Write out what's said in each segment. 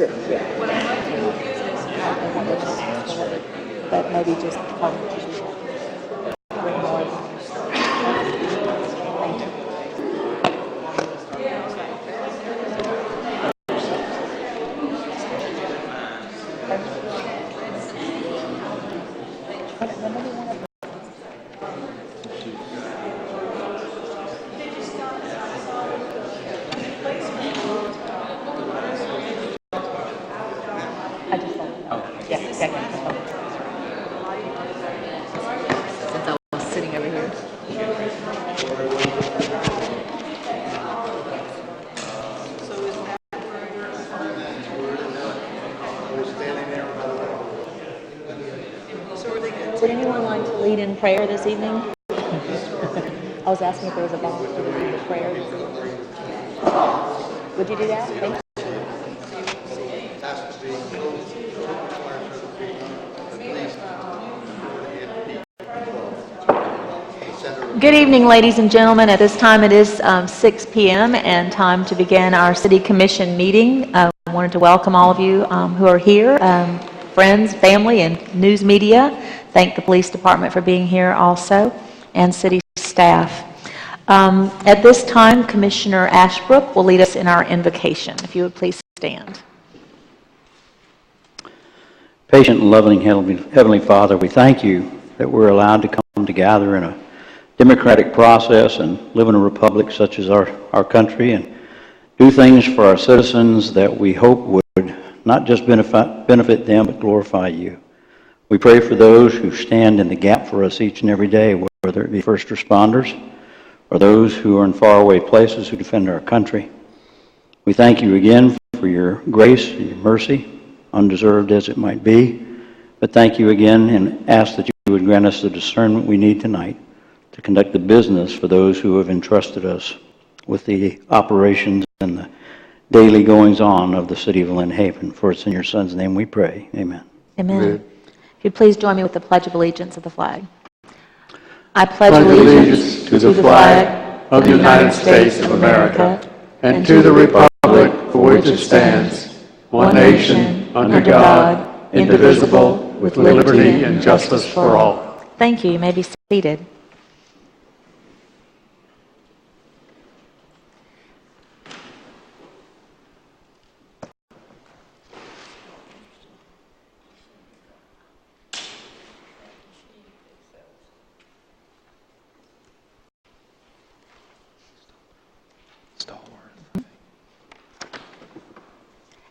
Yeah. But maybe just since I was sitting over here. Would anyone like to lead in prayer this evening? I was asking if there was a volunteer to lead the prayer this evening. Would you do that? Thank you. Good evening, ladies and gentlemen. At this time, it is 6 p.m. and time to begin our City Commission meeting. I wanted to welcome all of you who are here, friends, family, and news media. Thank the police department for being here also, and city staff. At this time, Commissioner Ashbrook will lead us in our invocation. If you would please stand. Patient and loving Heavenly Father, we thank you that we're allowed to come together in a democratic process and live in a republic such as our country and do things for our citizens that we hope would not just benefit them but glorify you. We pray for those who stand in the gap for us each and every day, whether it be first responders or those who are in faraway places who defend our country. We thank you again for your grace and your mercy, undeserved as it might be, but thank you again and ask that you would grant us the discernment we need tonight to conduct the business for those who have entrusted us with the operations and the daily goings-on of the city of Lynn Haven. For it's in your Son's name we pray. Amen. Amen. If you'd please join me with the Pledge of Allegiance of the flag. I pledge allegiance to the flag of the United States of America and to the republic for which it stands, one nation, under God, indivisible, with liberty and justice for all. Thank you. You may be seated.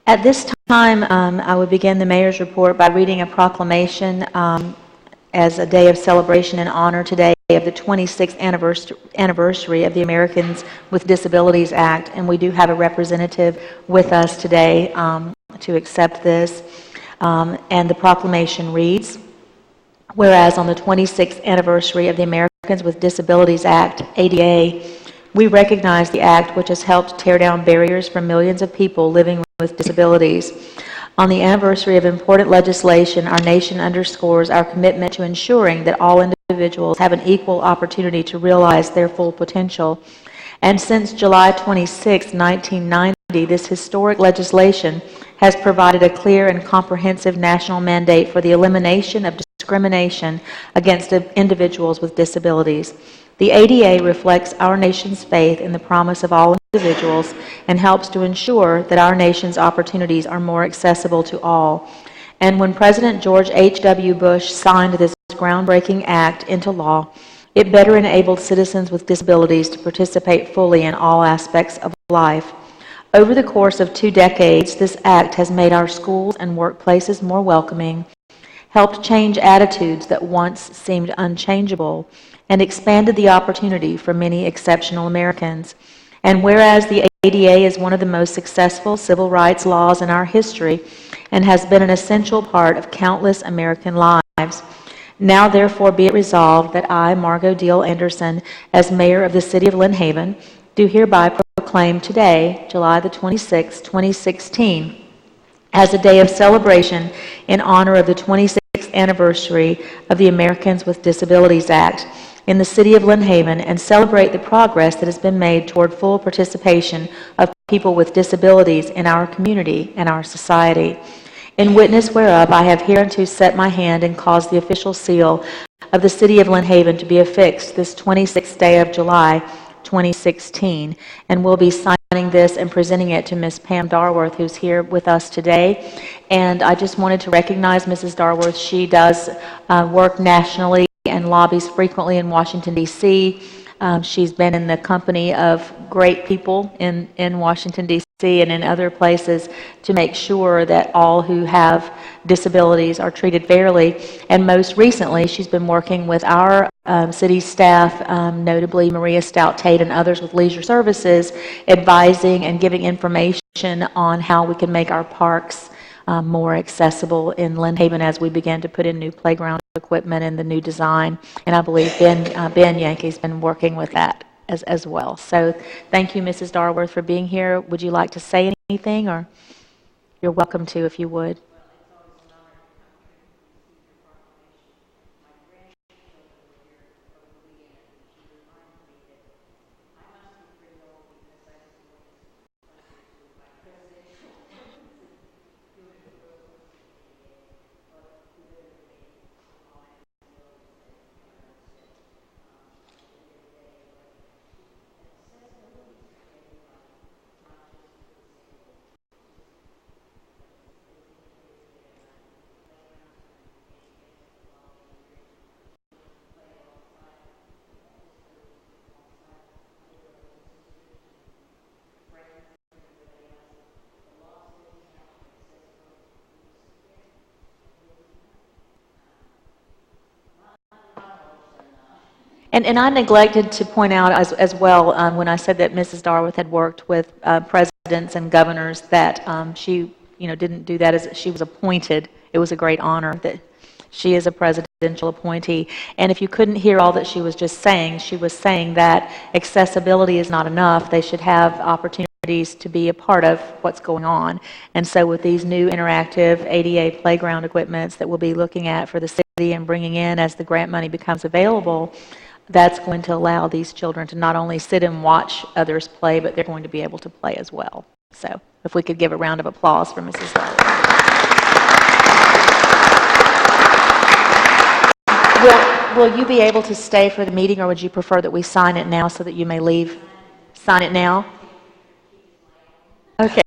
At this time, I would begin the mayor's report by reading a proclamation as a day of celebration and honor today of the 26th anniversary of the Americans with Disabilities Act, and we do have a representative with us today to accept this. And the proclamation reads, whereas on the 26th anniversary of the Americans with Disabilities Act, ADA, we recognize the act which has helped tear down barriers for millions of people living with disabilities. On the anniversary of important legislation, our nation underscores our commitment to ensuring that all individuals have an equal opportunity to realize their full potential. And since July 26, 1990, this historic legislation has provided a clear and comprehensive national mandate for the elimination of discrimination against individuals with disabilities. The ADA reflects our nation's faith in the promise of all individuals and helps to ensure that our nation's opportunities are more accessible to all. And when President George H.W. Bush signed this groundbreaking act into law, it better enabled citizens with disabilities to participate fully in all aspects of life. Over the course of 2 decades, this act has made our schools and workplaces more welcoming, helped change attitudes that once seemed unchangeable, and expanded the opportunity for many exceptional Americans. And whereas the ADA is one of the most successful civil rights laws in our history and has been an essential part of countless American lives, now therefore be it resolved that I, Margot Deal Anderson, as mayor of the city of Lynn Haven, do hereby proclaim today, July the 26th, 2016, as a day of celebration in honor of the 26th anniversary of the Americans with Disabilities Act, in the city of Lynn Haven and celebrate the progress that has been made toward full participation of people with disabilities in our community and our society. In witness whereof I have hereunto set my hand and caused the official seal of the city of Lynn Haven to be affixed this 26th day of July, 2016, and will be signing this and presenting it to Ms. Pam Darworth, who's here with us today. And I just wanted to recognize Mrs. Darworth. She does work nationally and lobbies frequently in Washington, D.C. She's been in the company of great people in Washington, D.C. and in other places to make sure that all who have disabilities are treated fairly. And most recently, she's been working with our city staff, notably Maria Stout-Tate and others with Leisure Services, advising and giving information on how we can make our parks more accessible in Lynn Haven as we begin to put in new playground equipment and the new design. And I believe Ben Yankee's been working with that as well. So thank you, Mrs. Darworth, for being here. Would you like to say anything, or you're welcome to if you would? And I neglected to point out as well when I said that Mrs. Darworth had worked with presidents and governors that she didn't do that as she was appointed. It was a great honor that she is a presidential appointee. And if you couldn't hear all that she was just saying, she was saying that accessibility is not enough. They should have opportunities to be a part of what's going on. And so with these new interactive ADA playground equipments that we'll be looking at for the city and bringing in as the grant money becomes available, that's going to allow these children to not only sit and watch others play, but they're going to be able to play as well. So if we could give a round of applause for Mrs. Darworth. Will you be able to stay for the meeting, or would you prefer that we sign it now so that you may leave? Sign it now? Okay.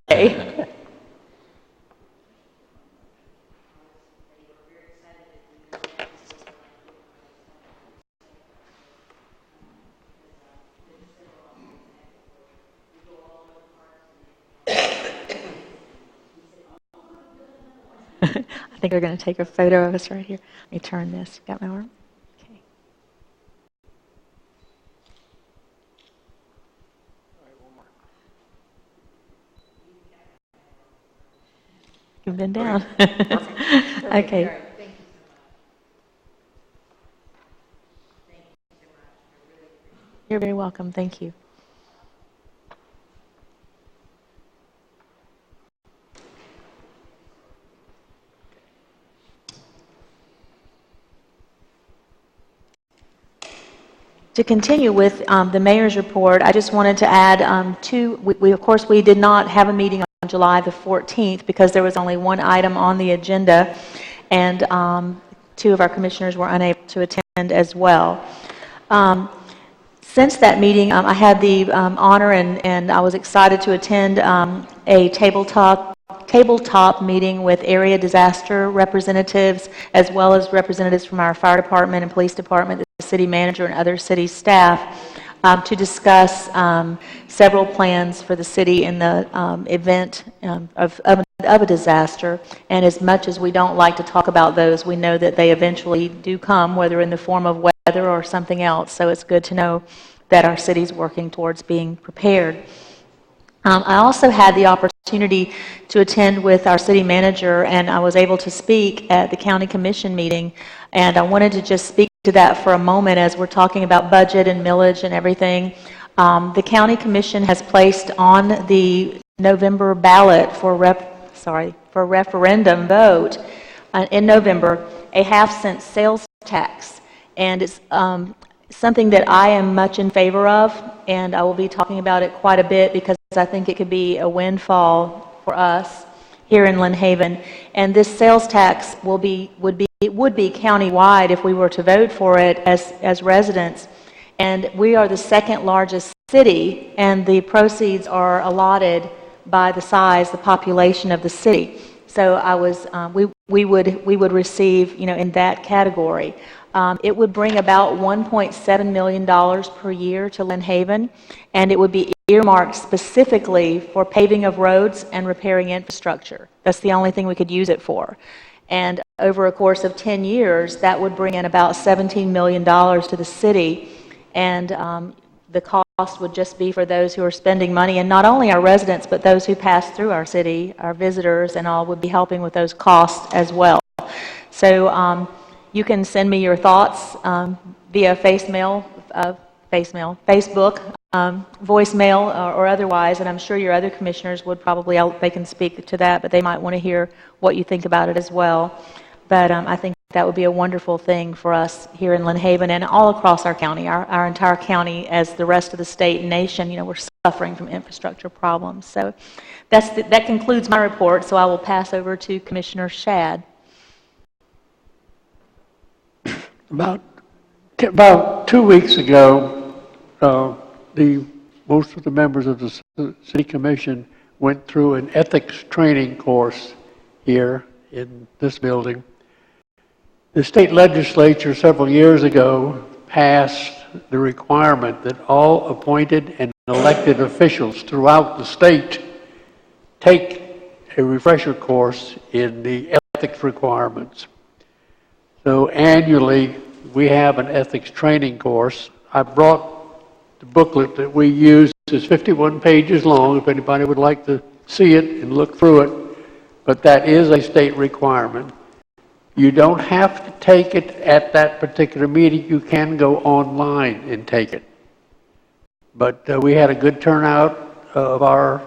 I think they're going to take a photo of us right here. Let me turn this. Got my arm? Okay. You've been down. Okay. You're very welcome. Thank you. To continue with the mayor's report, I just wanted to add of course, we did not have a meeting on July the 14th because there was only one item on the agenda, and two of our commissioners were unable to attend as well. Since that meeting, I had the honor and I was excited to attend a tabletop meeting with area disaster representatives, as well as representatives from our fire department and police department, the city manager, and other city staff to discuss several plans for the city in the event of a disaster. And as much as we don't like to talk about those, we know that they eventually do come, whether in the form of weather or something else. So it's good to know that our city's working towards being prepared. I also had the opportunity to attend with our city manager, and I was able to speak at the county commission meeting, and I wanted to just speak to that for a moment as we're talking about budget and millage and everything. The county commission has placed on the November ballot for referendum vote in November a half-cent sales tax, and it's something that I am much in favor of, and I will be talking about it quite a bit because I think it could be a windfall for us here in Lynn Haven. And this sales tax would be countywide if we were to vote for it as residents. And we are the second largest city, and the proceeds are allotted by the population of the city. So we would receive, in that category. It would bring about $1.7 million per year to Lynn Haven, and it would be earmarked specifically for paving of roads and repairing infrastructure. That's the only thing we could use it for. And over a course of 10 years, that would bring in about $17 million to the city, and the cost would just be for those who are spending money, and not only our residents, but those who pass through our city, our visitors and all, would be helping with those costs as well. So you can send me your thoughts via Facebook, voicemail, or otherwise, and I'm sure your other commissioners would probably, they can speak to that, but they might want to hear what you think about it as well. But I think that would be a wonderful thing for us here in Lynn Haven and all across our county, our entire county, as the rest of the state and nation, we're suffering from infrastructure problems. So that concludes my report, so I will pass over to Commissioner Shad. About 2 weeks ago, most of the members of the City Commission went through an ethics training course here in this building. The state legislature several years ago passed the requirement that all appointed and elected officials throughout the state take a refresher course in the ethics requirements. So annually, we have an ethics training course. I brought the booklet that we use. It's 51 pages long, if anybody would like to see it and look through it. But that is a state requirement. You don't have to take it at that particular meeting. You can go online and take it. But we had a good turnout of our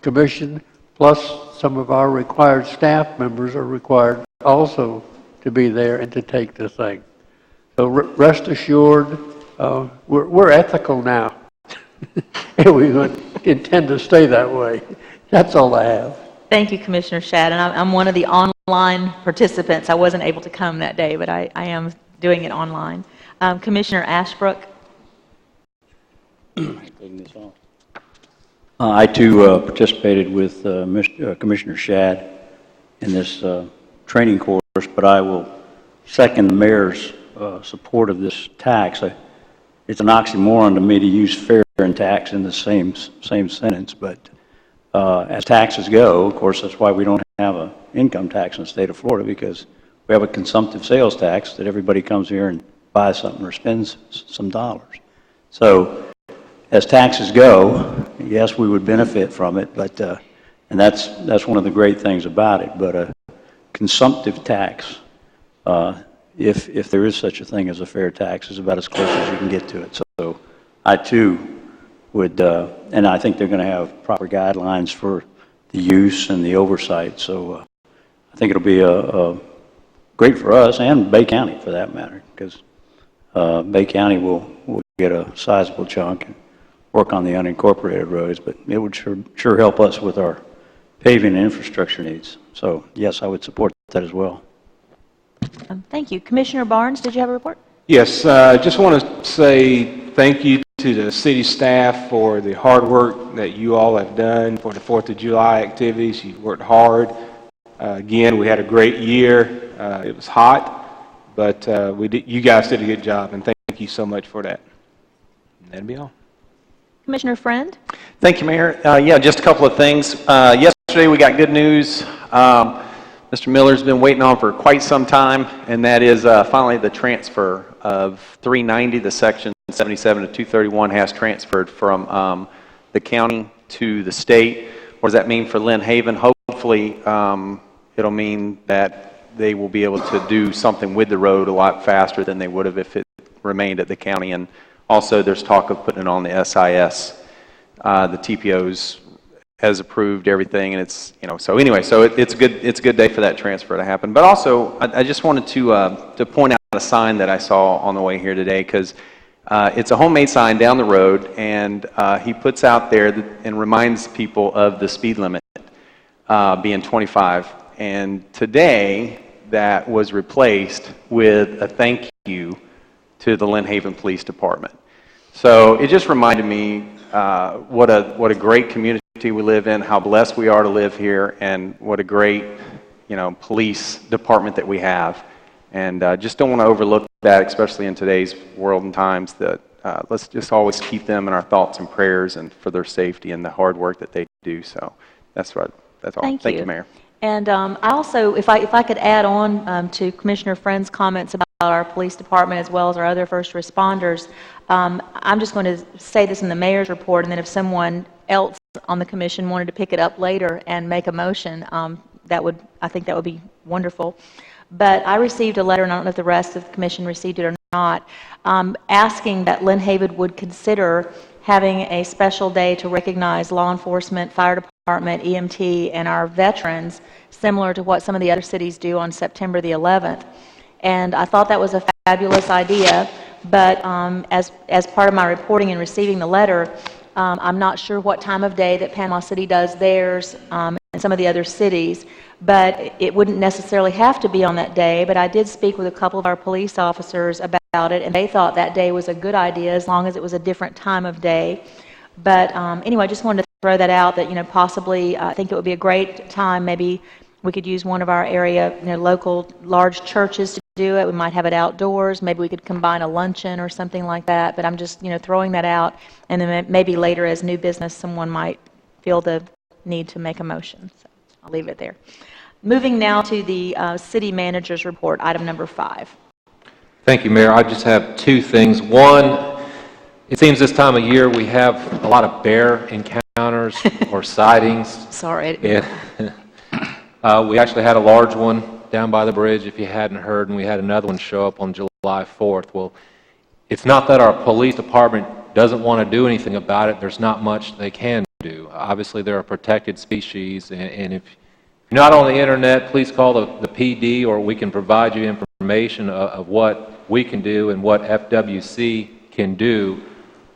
commission, plus some of our required staff members are required also to be there and to take the thing. So rest assured, we're ethical now. And we intend to stay that way. That's all I have. Thank you, Commissioner Shad. And I'm one of the online participants. I wasn't able to come that day, but I am doing it online. Commissioner Ashbrook. I too participated with Commissioner Shad in this training course, but I will second the mayor's support of this tax. It's an oxymoron to me to use fair and tax in the same sentence, but as taxes go, of course, that's why we don't have an income tax in the state of Florida, because we have a consumptive sales tax that everybody comes here and buys something or spends some dollars. So as taxes go, yes, we would benefit from it, but and that's one of the great things about it. But a consumptive tax, if there is such a thing as a fair tax, is about as close as you can get to it. So I too would, and I think they're going to have proper guidelines for the use and the oversight. So I think it'll be great for us and Bay County, for that matter, because Bay County will get a sizable chunk and work on the unincorporated roads, but it would sure help us with our paving and infrastructure needs. So yes, I would support that as well. Thank you. Commissioner Barnes, did you have a report? Yes, I just want to say thank you to the city staff for the hard work that you all have done for the 4th of July activities. You've worked hard. Again, we had a great year. It was hot, but you guys did a good job, and thank you so much for that. And that'll be all. Commissioner Friend? Thank you, Mayor. Yeah, just a couple of things. Yesterday we got good news. Mr. Miller's been waiting on for quite some time, and that is finally the transfer of 390, the section 77 to 231 has transferred from the county to the state. What does that mean for Lynn Haven? Hopefully it'll mean that they will be able to do something with the road a lot faster than they would have if it remained at the county. And also there's talk of putting it on the SIS. The TPOs has approved everything, and it's, so anyway, so it's a good day for that transfer to happen. But also, I just wanted to point out a sign that I saw on the way here today, because It's a homemade sign down the road, and he puts out there and reminds people of the speed limit being 25. And today, that was replaced with a thank you to the Lynn Haven Police Department. So it just reminded me what a great community we live in, how blessed we are to live here, and what a great, police department that we have. And just don't want to overlook that, especially in today's world and times, that let's just always keep them in our thoughts and prayers and for their safety and the hard work that they do. So that's all. Thank Thank you, Mayor. And I also, if I could add on to Commissioner Friend's comments about our police department as well as our other first responders, I'm just going to say this in the mayor's report, and then if someone else on the commission wanted to pick it up later and make a motion, I think that would be wonderful. But I received a letter, and I don't know if the rest of the commission received it or not, asking that Lynn Haven would consider having a special day to recognize law enforcement, fire department, EMT, and our veterans, similar to what some of the other cities do on September the 11th. And I thought that was a fabulous idea, but as part of my reporting and receiving the letter, I'm not sure what time of day that Panama City does theirs and some of the other cities, but it wouldn't necessarily have to be on that day. But I did speak with a couple of our police officers about it, and they thought that day was a good idea as long as it was a different time of day. But anyway, I just wanted to throw that out that, possibly I think it would be a great time. Maybe we could use one of our area, local large churches to do it. We might have it outdoors. Maybe we could combine a luncheon or something like that. But I'm just, throwing that out. And then maybe later as new business, someone might feel the need to make a motion. So I'll leave it there. Moving now to the city manager's report, item number 5. Thank you, Mayor. I just have two things. One, it seems this time of year we have a lot of bear encounters or sightings. Sorry. And we actually had a large one down by the bridge, if you hadn't heard, and we had another one show up on July 4th. Well, it's not that our police department doesn't want to do anything about it. There's not much they can do. Obviously, they're a protected species, and if you're not on the internet, please call the PD, or we can provide you information of what we can do and what FWC can do.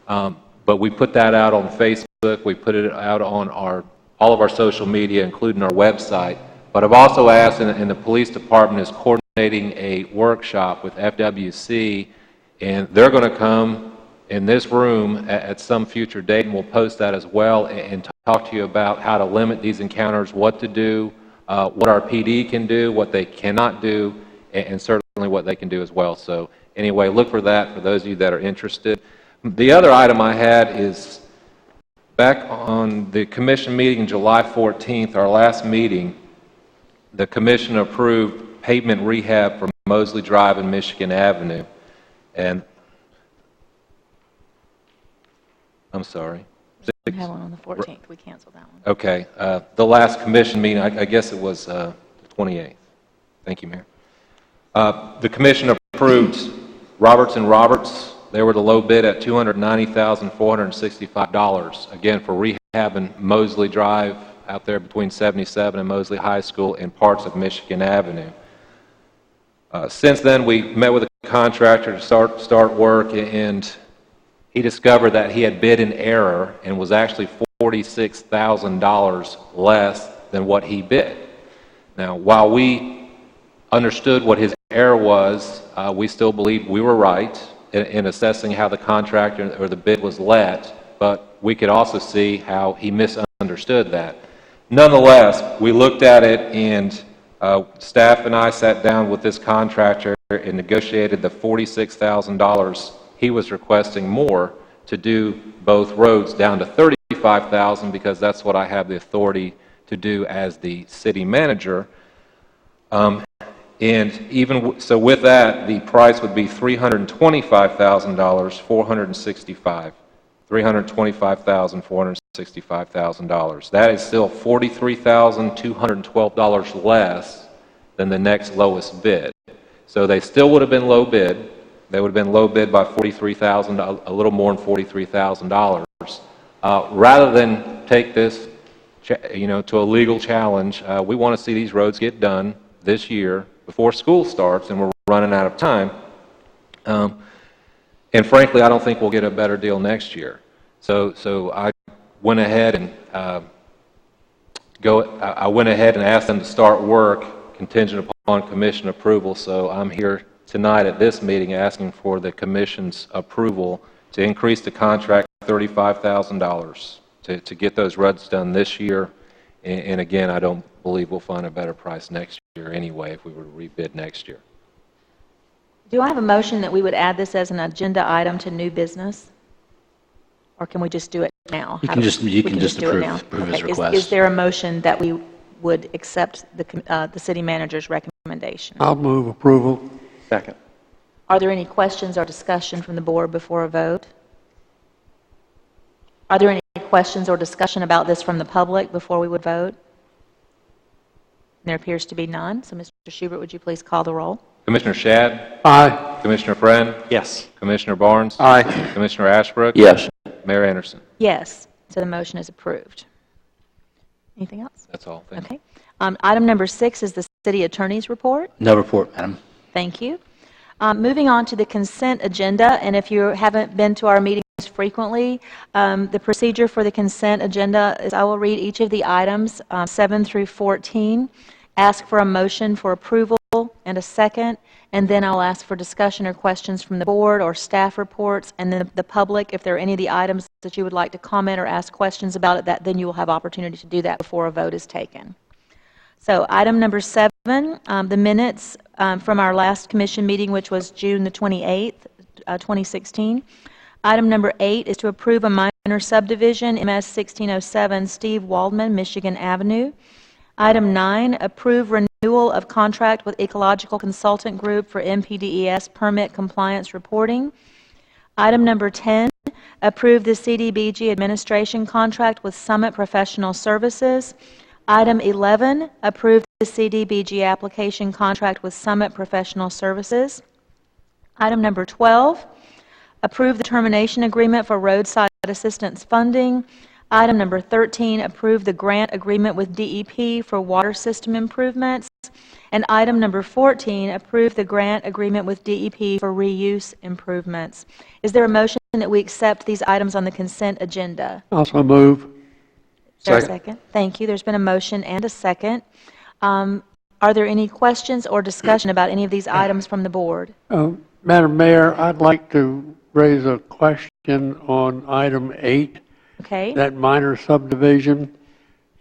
But we put that out on Facebook. We put it out on all of our social media, including our website. But I've also asked, and the police department is coordinating a workshop with FWC, and they're going to come in this room at some future date, and we'll post that as well, and talk to you about how to limit these encounters, what to do, what our PD can do, what they cannot do, and certainly what they can do as well. So anyway, look for that for those of you that are interested. The other item I had is back on the commission meeting July 14th, our last meeting, the commission approved pavement rehab for Mosley Drive and Michigan Avenue. And I'm sorry. We have one on the 14th. We canceled that one. Okay. The last commission meeting, I guess it was the 28th. Thank you, Mayor. The commission approved Roberts & Roberts. They were the low bid at $290,465, again, for rehabbing Mosley Drive out there between 77 and Mosley High School and parts of Michigan Avenue. Since then, we met with a contractor to start work, and he discovered that he had bid in error and was actually $46,000 less than what he bid. Now, while we understood what his error was, we still believed we were right in assessing how the contractor or the bid was let, but we could also see how he misunderstood that. Nonetheless, we looked at it, and staff and I sat down with this contractor and negotiated the $46,000 he was requesting more to do both roads down to $35,000, because that's what I have the authority to do as the city manager. And even so, with that, the price would be $325,000, $325,465,000. That is still $43,212 less than the next lowest bid. So they still would have been low bid. They would have been low bid by $43,000, a little more than $43,000. Rather than take this, to a legal challenge, we want to see these roads get done this year before school starts, and we're running out of time. And frankly, I don't think we'll get a better deal next year. So I went ahead and I went ahead and asked them to start work contingent upon commission approval. So I'm here tonight at this meeting asking for the commission's approval to increase the contract $35,000 to get those roads done this year. And again, I don't believe we'll find a better price next year anyway if we were to rebid next year. Do I have a motion that we would add this as an agenda item to new business? Or can we just do it now? You can just do it approve now? his Okay. request. Is there a motion that we would accept the city manager's recommendation? I'll move approval. Second. Are there any questions or discussion from the board before a vote? Are there any questions or discussion about this from the public before we would vote? There appears to be none, so Mr. Schubert, would you please call the roll? Commissioner Shad? Aye. Commissioner Friend? Yes. Commissioner Barnes? Aye. Commissioner Ashbrook? Yes. Mayor Anderson? Yes, so the motion is approved. Anything else? That's all. Thank you. Okay. Item number 6 is the city attorney's report. No report, Madam. Thank you. Moving on to the consent agenda, and if you haven't been to our meetings frequently, the procedure for the consent agenda is I will read each of the items, 7 through 14, ask for a motion for approval and a second, and then I'll ask for discussion or questions from the board or staff reports, and then the public, if there are any of the items that you would like to comment or ask questions about it, then you will have opportunity to do that before a vote is taken. So item number 7, the minutes from our last commission meeting, which was June the 28th, 2016. Item number 8 is to approve a minor subdivision, MS 1607 Steve Waldman, Michigan Avenue. Item 9, approve renewal of contract with Ecological Consultant Group for MPDES permit compliance reporting. Item number 10, approve the CDBG administration contract with Summit Professional Services. Item 11, approve the CDBG application contract with Summit Professional Services. Item number 12, approve the termination agreement for roadside assistance funding. Item number 13, approve the grant agreement with DEP for water system improvements. And item number 14, approve the grant agreement with DEP for reuse improvements. Is there a motion that we accept these items on the consent agenda? Also move. Is there a second? Thank you. There's been a motion and a second. Are there any questions or discussion about any of these items from the board? Madam Mayor, I'd like to raise a question on item 8, Okay. that minor subdivision.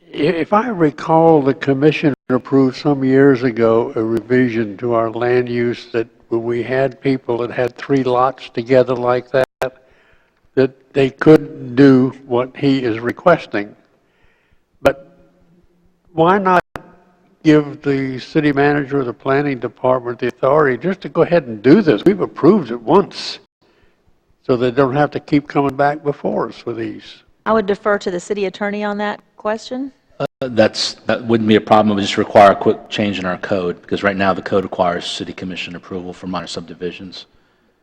If I recall, the commission approved some years ago a revision to our land use that when we had people that had 3 lots together like that, that they couldn't do what he is requesting. But why not give the city manager or the planning department the authority just to go ahead and do this? We've approved it once, so they don't have to keep coming back before us with these. I would defer to the city attorney on that question. That wouldn't be a problem. It would just require a quick change in our code, because right now the code requires city commission approval for minor subdivisions.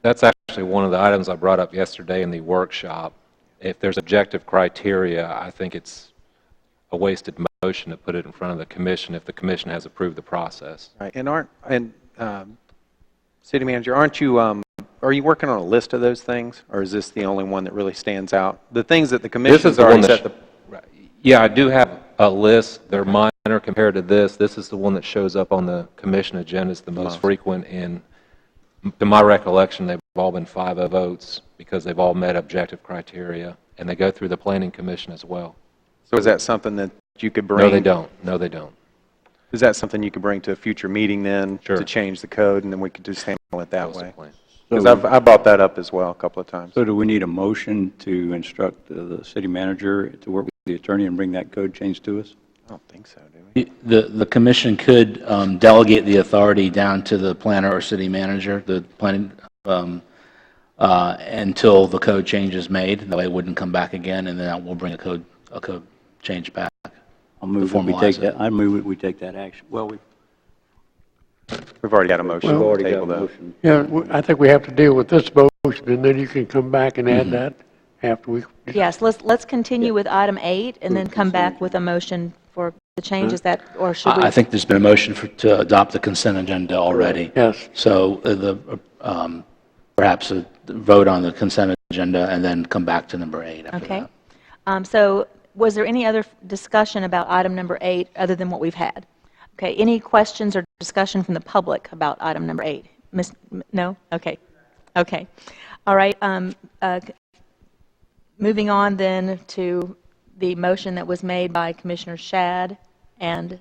That's actually one of the items I brought up yesterday in the workshop. If there's objective criteria, I think it's a wasted motion to put it in front of the commission if the commission has approved the process. Right. And city manager, are you working on a list of those things, or is this the only one that really stands out? The things that the commission's already set the... Yeah, I do have a list. They're minor compared to this. This is the one that shows up on the commission agenda. It's the most frequent, and to my recollection, they've all been 5-0 votes because they've all met objective criteria, and they go through the planning commission as well. So is that something that you could bring? No, they don't. No, they don't. Is that something you could bring to a future meeting then? Sure. To change the code, and then we could just handle it that That was the way? plan. Because I brought that up as well a couple of times. So do we need a motion to instruct the city manager to work with the attorney and bring that code change to us? I don't think so, do we? The commission could delegate the authority down to the planner or city manager, the planning, until the code change is made. That way it wouldn't come back again, and then we'll bring a code change back. I'll move that we take that. I move that we take that action. Well, We've already got a motion we've on already the got table, a though. motion. Yeah, I think we have to deal with this motion, and then you can come back and add that after we... Yes, let's continue with item 8 and then come back with a motion for the changes that, or should we? I think there's been a motion to adopt the consent agenda already. Yes. So perhaps a vote on the consent agenda and then come back to number 8 after Okay. that. So was there any other discussion about item number 8 other than what we've had? Okay, any questions or discussion from the public about item number 8? No? Okay. Okay. All right. Moving on then to the motion that was made by Commissioner Shad and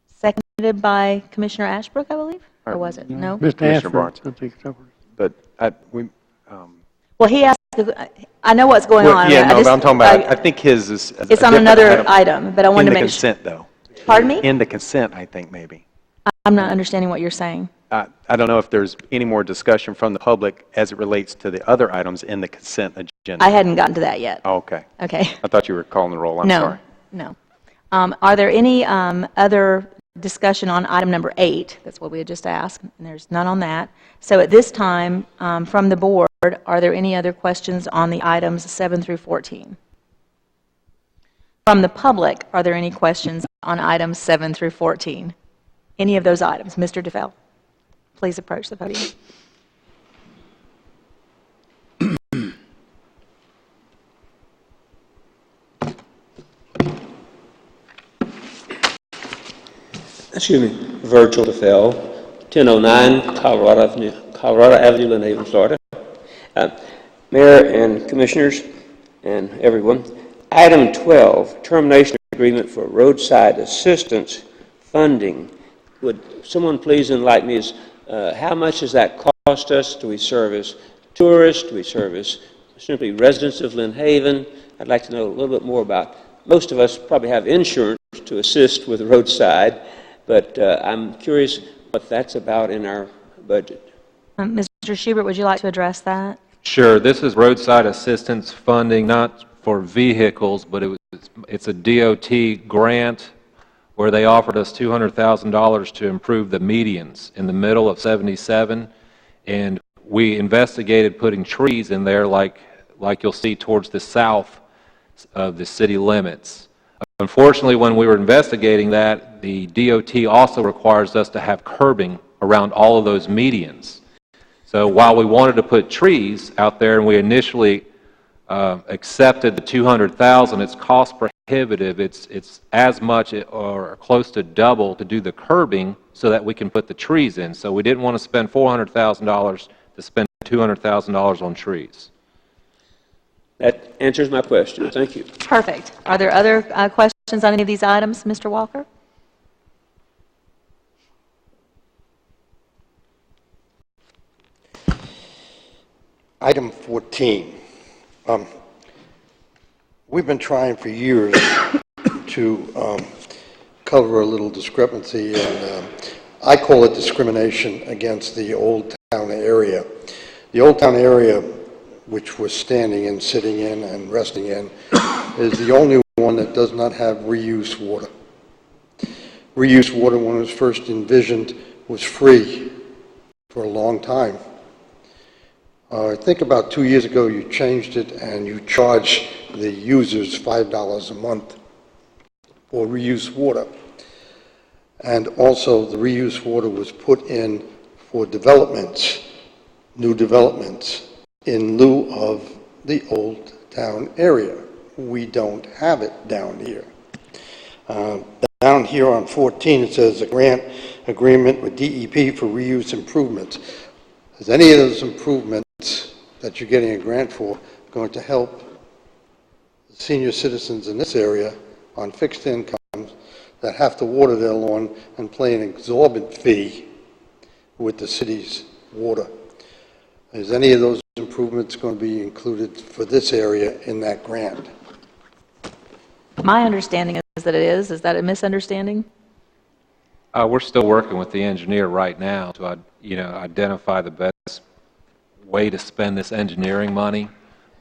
seconded by Commissioner Ashbrook, I believe? Or was it? No? Mr. Commissioner Ashford, Barnes. I think so. But Well, he asked, I know what's going on. yeah, I no, just- but I'm talking about, I think his is a It's on different another item, but I wanted to make sure. In the consent, though. Pardon me? In the consent, I think, maybe. I'm not understanding what you're saying. I don't know if there's any more discussion from the public as it relates to the other items in the consent agenda. I hadn't gotten to that yet. Oh, okay. Okay. I thought you were calling the roll. I'm No, sorry. no. Are there any other discussion on item number 8? That's what we had just asked, and there's none on that. So at this time, from the board, are there any other questions on the items 7 through 14? From the public, are there any questions on items 7 through 14? Any of those items? Mr. DeFell, please approach the podium. Excuse me, Virgil DeFell, 1009 Colorado Avenue, Lynn Haven, Florida. Mayor and Commissioners and everyone, item 12, termination agreement for roadside assistance funding. Would someone please enlighten me as how much does that cost us? Do we service tourists? Do we service simply residents of Lynn Haven? I'd like to know a little bit more about, most of us probably have insurance to assist with roadside, but I'm curious what that's about in our budget. Mr. Schubert, would you like to address that? Sure. This is roadside assistance funding, not for vehicles, but it's a DOT grant where they offered us $200,000 to improve the medians in the middle of 77, and we investigated putting trees in there like you'll see towards the south of the city limits. Unfortunately, when we were investigating that, the DOT also requires us to have curbing around all of those medians. So while we wanted to put trees out there and we initially accepted the $200,000, it's cost prohibitive. It's as much or close to double to do the curbing so that we can put the trees in. So we didn't want to spend $400,000 to spend $200,000 on trees. That answers my question. Thank you. Perfect. Are there other questions on any of these items, Mr. Walker? Item 14. We've been trying for years to cover a little discrepancy, and I call it discrimination against the Old Town area. The Old Town area, which we're standing in, sitting in, and resting in, is the only one that does not have reuse water. Reuse water, when it was first envisioned, was free for a long time. I think about 2 years ago you changed it and you charge the users $5 a month for reuse water. And also the reuse water was put in for developments, new developments, in lieu of the Old Town area. We don't have it down here. Down here on 14 it says a grant agreement with DEP for reuse improvements. Is any of those improvements that you're getting a grant for going to help senior citizens in this area on fixed incomes that have to water their lawn and pay an exorbitant fee with the city's water? Is any of those improvements going to be included for this area in that grant? My understanding is that it is. Is that a misunderstanding? We're still working with the engineer right now to identify the best way to spend this engineering money.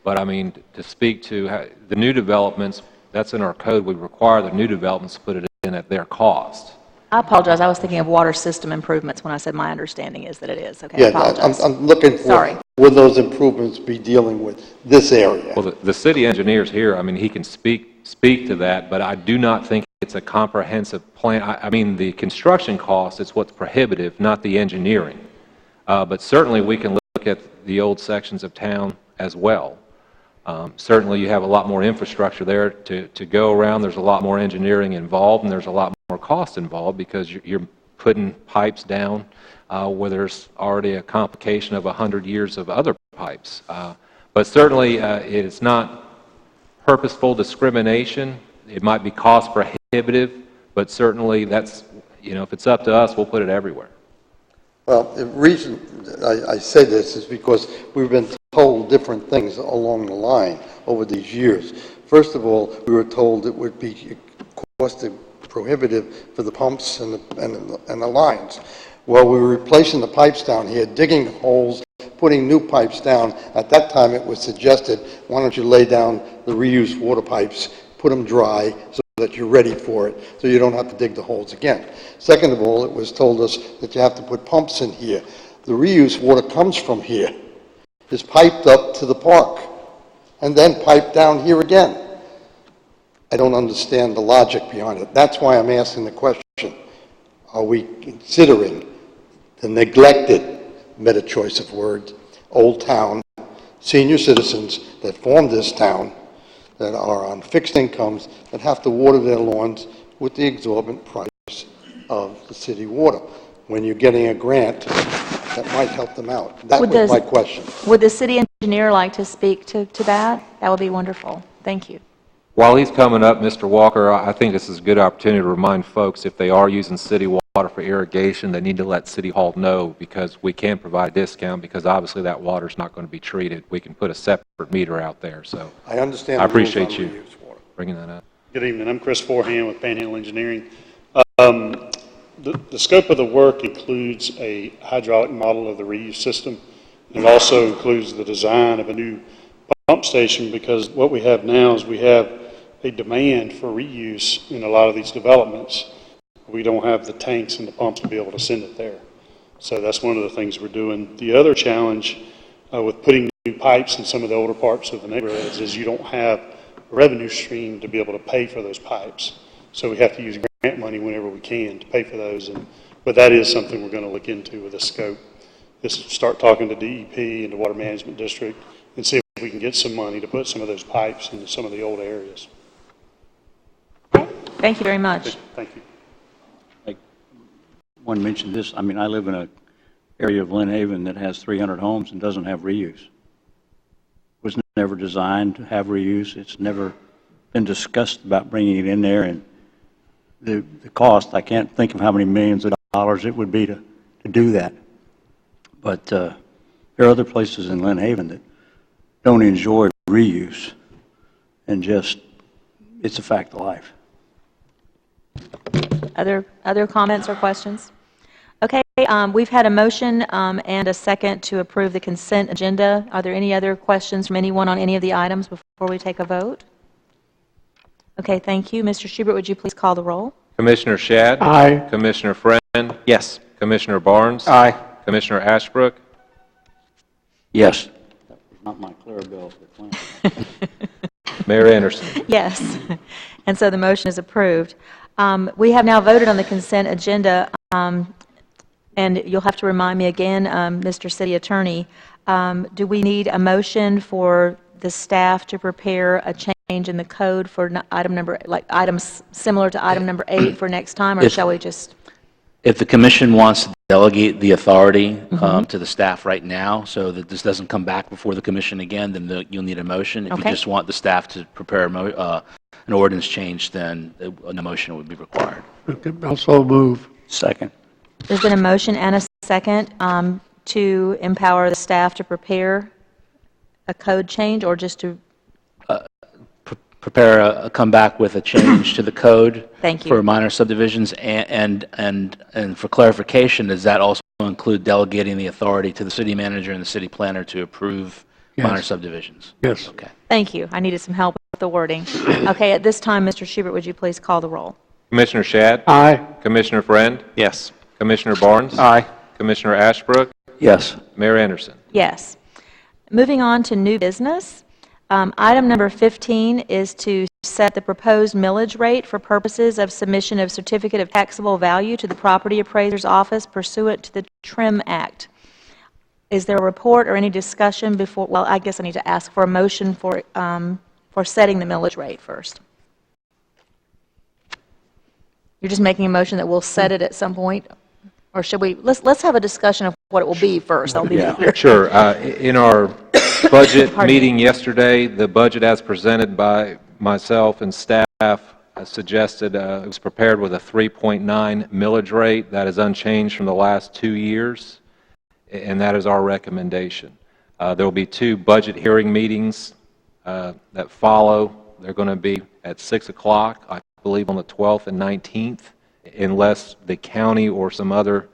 But I mean, to speak to the new developments, that's in our code. We require the new developments to put it in at their cost. I apologize. I was thinking of water system improvements when I said my understanding is that it is. Okay, I Yeah, apologize. I'm looking for, Sorry. will those improvements be dealing with this area? Well, the city engineer's here. I mean, he can speak to that, but I do not think it's a comprehensive plan. I mean, the construction cost is what's prohibitive, not the engineering. But certainly we can look at the old sections of town as well. Certainly, you have a lot more infrastructure there to go around. There's a lot more engineering involved, and there's a lot more cost involved because you're putting pipes down where there's already a complication of 100 years of other pipes. But certainly, it is not purposeful discrimination. It might be cost prohibitive, but certainly that's, if it's up to us, we'll put it everywhere. Well, the reason I say this is because we've been told different things along the line over these years. First of all, we were told it would be cost prohibitive for the pumps and the lines. Well, we were replacing the pipes down here, digging holes, putting new pipes down. At that time, it was suggested, why don't you lay down the reused water pipes, put them dry, so that you're ready for it, so you don't have to dig the holes again. Second of all, it was told us that you have to put pumps in here. The reused water comes from here, is piped up to the park, and then piped down here again. I don't understand the logic behind it. That's why I'm asking the question. Are we considering the neglected, better choice of words, old town, senior citizens that formed this town, that are on fixed incomes, that have to water their lawns with the exorbitant price of the city water, when you're getting a grant that might help them out? That was my question. Would the city engineer like to speak to that? That would be wonderful. Thank you. While he's coming up, Mr. Walker, I think this is a good opportunity to remind folks if they are using city water for irrigation, they need to let City Hall know, because we can provide a discount, because obviously that water's not going to be treated. We can put a separate meter out there. So I understand. I appreciate you bringing that up. Good evening. I'm Chris Forehand with Panhandle Engineering. The scope of the work includes a hydraulic model of the reuse system. It also includes the design of a new pump station, because what we have now is we have a demand for reuse in a lot of these developments. We don't have the tanks and the pumps to be able to send it there. So that's one of the things we're doing. The other challenge with putting new pipes in some of the older parts of the neighborhoods is you don't have a revenue stream to be able to pay for those pipes. So we have to use grant money whenever we can to pay for those. But that is something we're going to look into with the scope. Is start talking to DEP and the Water Management District and see if we can get some money to put some of those pipes into some of the old areas. Thank you very much. Thank you. I want to mention this. I mean, I live in an area of Lynn Haven that has 300 homes and doesn't have reuse. It was never designed to have reuse. It's never been discussed about bringing it in there. And the cost, I can't think of how many millions of dollars it would be to do that. But there are other places in Lynn Haven that don't enjoy reuse, and just, it's a fact of life. Other comments or questions? Okay, we've had a motion and a second to approve the consent agenda. Are there any other questions from anyone on any of the items before we take a vote? Okay, thank you. Mr. Schubert, would you please call the roll? Commissioner Shad? Aye. Commissioner Friend? Yes. Commissioner Barnes? Aye. Commissioner Ashbrook? Yes. That was not my Clarabelle for Clinton. Mayor Anderson? Yes, and so the motion is approved. We have now voted on the consent agenda, and you'll have to remind me again, Mr. City Attorney, do we need a motion for the staff to prepare a change in the code for item number, like items similar to item number 8 for next time, or shall we just? If the commission wants to delegate the authority to the staff right now, so that this doesn't come back before the commission again, then you'll need a motion. If you just want the staff to prepare an ordinance change, then a motion would be required. Okay, also move. Second. There's been a motion and a second to empower the staff to prepare a code change, or just to come back with a change to the code. Thank you. For minor subdivisions, and for clarification, does that also include delegating the authority to the city manager and the city planner to approve minor subdivisions? Yes. Okay. Thank you. I needed some help with the wording. Okay, at this time, Mr. Schubert, would you please call the roll? Commissioner Shad? Aye. Commissioner Friend? Yes. Commissioner Barnes? Aye. Commissioner Ashbrook? Yes. Mayor Anderson? Yes. Moving on to new business. Item number 15 is to set the proposed millage rate for purposes of submission of certificate of taxable value to the property appraiser's office pursuant to the TRIM Act. Is there a report or any discussion before, well, I guess I need to ask for a motion for setting the millage rate first. You're just making a motion that we'll set it at some point? Or should we, let's have a discussion of what it will be first. I'll be clear. Sure. In our budget Pardon me. meeting yesterday, the budget as presented by myself and staff suggested it was prepared with a 3.9 millage rate. That is unchanged from the last 2 years, and that is our recommendation. There will be 2 budget hearing meetings that follow. They're going to be at 6 o'clock, I believe on the 12th and 19th, unless the county or some other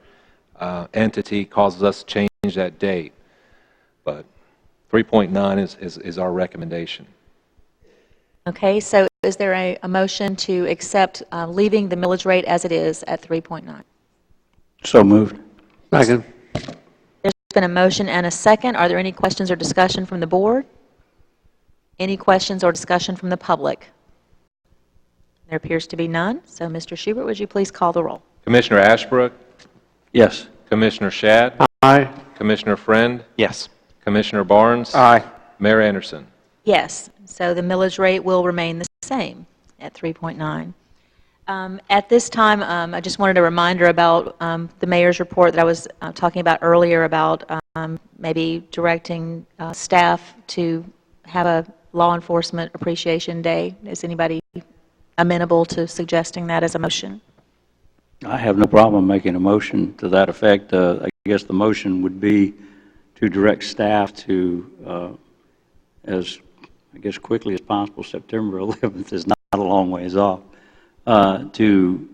entity causes us to change that date. But 3.9 is our recommendation. Okay, so is there a motion to accept leaving the millage rate as it is at 3.9? So moved. Second. There's been a motion and a second. Are there any questions or discussion from the board? Any questions or discussion from the public? There appears to be none. So, Mr. Schubert, would you please call the roll? Commissioner Ashbrook, Yes. Commissioner Shad, Aye. Commissioner Friend, Yes. Commissioner Barnes, Aye. Mayor Anderson. Yes. So the millage rate will remain the same at 3.9. At this time, I just wanted a reminder about the mayor's report that I was talking about earlier about maybe directing staff to have a law enforcement appreciation day. Is anybody amenable to suggesting that as a motion? I have no problem making a motion to that effect. I guess the motion would be to direct staff to, as I guess quickly as possible, September 11th is not a long ways off, to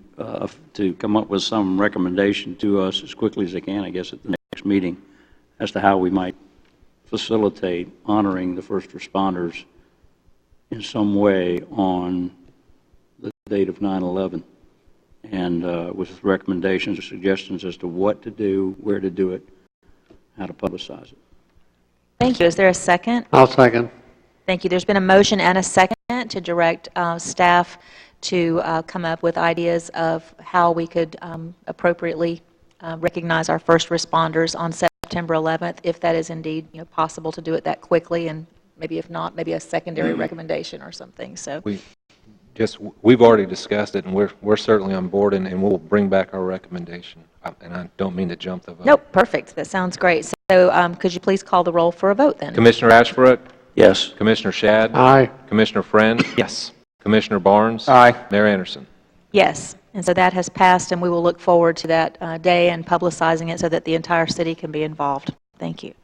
come up with some recommendation to us as quickly as they can, I guess, at the next meeting, as to how we might facilitate honoring the first responders in some way on the date of 9/11, and with recommendations or suggestions as to what to do, where to do it, how to publicize it. Thank you. Is there a second? I'll second. Thank you. There's been a motion and a second to direct staff to come up with ideas of how we could appropriately recognize our first responders on September 11th, if that is indeed possible to do it that quickly, and maybe if not, maybe a secondary recommendation or something. So We've already discussed it, and we're certainly on board, and we'll bring back our recommendation. And I don't mean to jump the vote. nope, perfect. That sounds great. So could you please call the roll for a vote then? Commissioner Ashbrook, Yes. Commissioner Shad, Aye. Commissioner Friend, Yes. Commissioner Barnes, Aye. Mayor Anderson. Yes, and so that has passed, and we will look forward to that day and publicizing it so that the entire city can be involved. Thank you.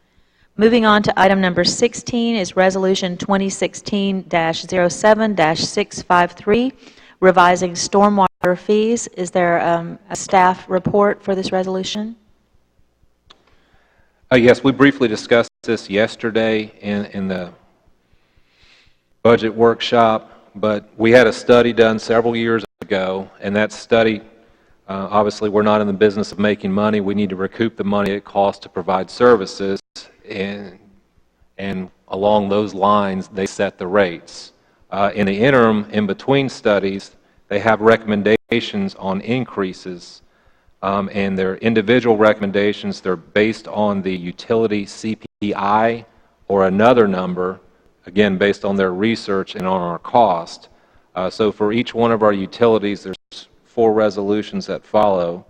Moving on to item number 16 is Resolution 2016-07-653, revising stormwater fees. Is there a staff report for this resolution? Yes, we briefly discussed this yesterday in the budget workshop, but we had a study done several years ago, and that study, obviously we're not in the business of making money. We need to recoup the money it costs to provide services, and along those lines, they set the rates. In the interim, in between studies, they have recommendations on increases, and their individual recommendations, they're based on the utility CPI or another number, again, based on their research and on our cost. So for each one of our utilities, there's 4 resolutions that follow.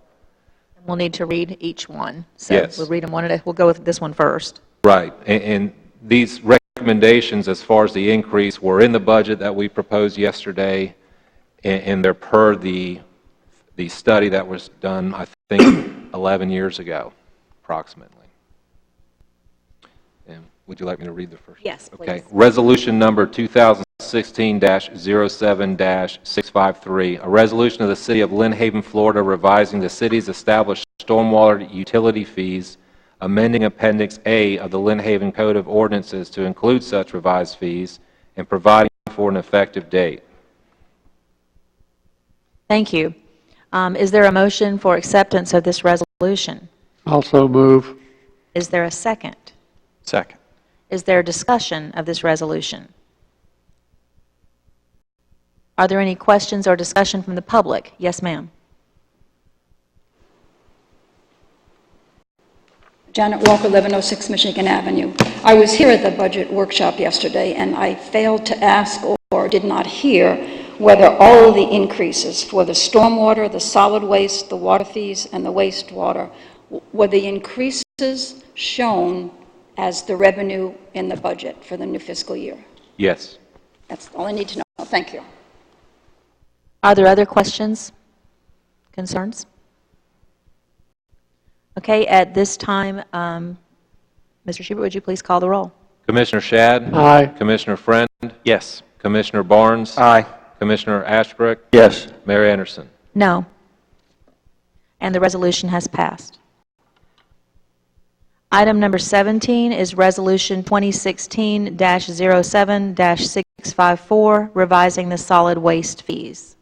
We'll need to read each one. So Yes. we'll read them one at a, we'll go with this one first. Right, and these recommendations as far as the increase were in the budget that we proposed yesterday, and they're per the study that was done, I think, 11 years ago, approximately. And would you like me to read the first? Yes, please. Okay, resolution number 2016-07-653, a resolution of the City of Lynn Haven, Florida, revising the city's established stormwater utility fees, amending Appendix A of the Lynn Haven Code of Ordinances to include such revised fees, and providing for an effective date. Thank you. Is there a motion for acceptance of this resolution? Also move. Is there a second? Second. Is there a discussion of this resolution? Are there any questions or discussion from the public? Yes, ma'am. Janet Walker, 1106 Michigan Avenue. I was here at the budget workshop yesterday, and I failed to ask or did not hear whether all of the increases for the stormwater, the solid waste, the water fees, and the wastewater, were the increases shown as the revenue in the budget for the new fiscal year? Yes. That's all I need to know. Thank you. Are there other questions, concerns? Okay, at this time, Mr. Schubert, would you please call the roll? Commissioner Shad? Aye. Commissioner Friend? Yes. Commissioner Barnes? Aye. Commissioner Ashbrook? Yes. Mayor Anderson? No. And the resolution has passed. Item number 17 is Resolution 2016-07-654, revising the solid waste fees.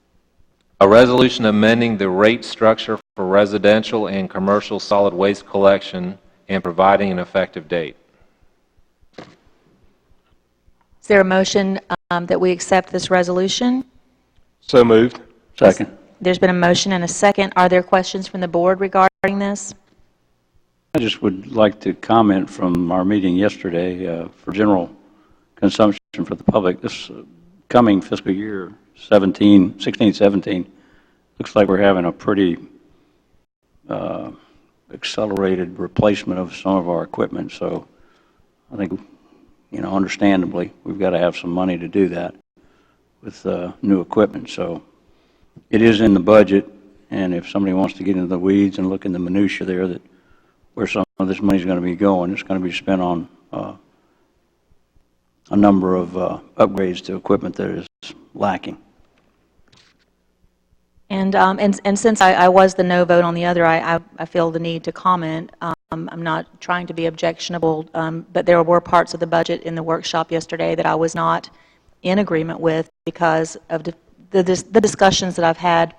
A resolution amending the rate structure for residential and commercial solid waste collection and providing an effective date. Is there a motion that we accept this resolution? So moved. Second. There's been a motion and a second. Are there questions from the board regarding this? I just would like to comment from our meeting yesterday for general consumption for the public. This coming fiscal year, 16-17, looks like we're having a pretty accelerated replacement of some of our equipment. So I think, understandably, we've got to have some money to do that with new equipment. So it is in the budget, and if somebody wants to get into the weeds and look in the minutia there, that where some of this money is going to be going, it's going to be spent on a number of upgrades to equipment that is lacking. And since I was the no vote on the other, I feel the need to comment. I'm not trying to be objectionable, but there were parts of the budget in the workshop yesterday that I was not in agreement with because of the discussions that I've had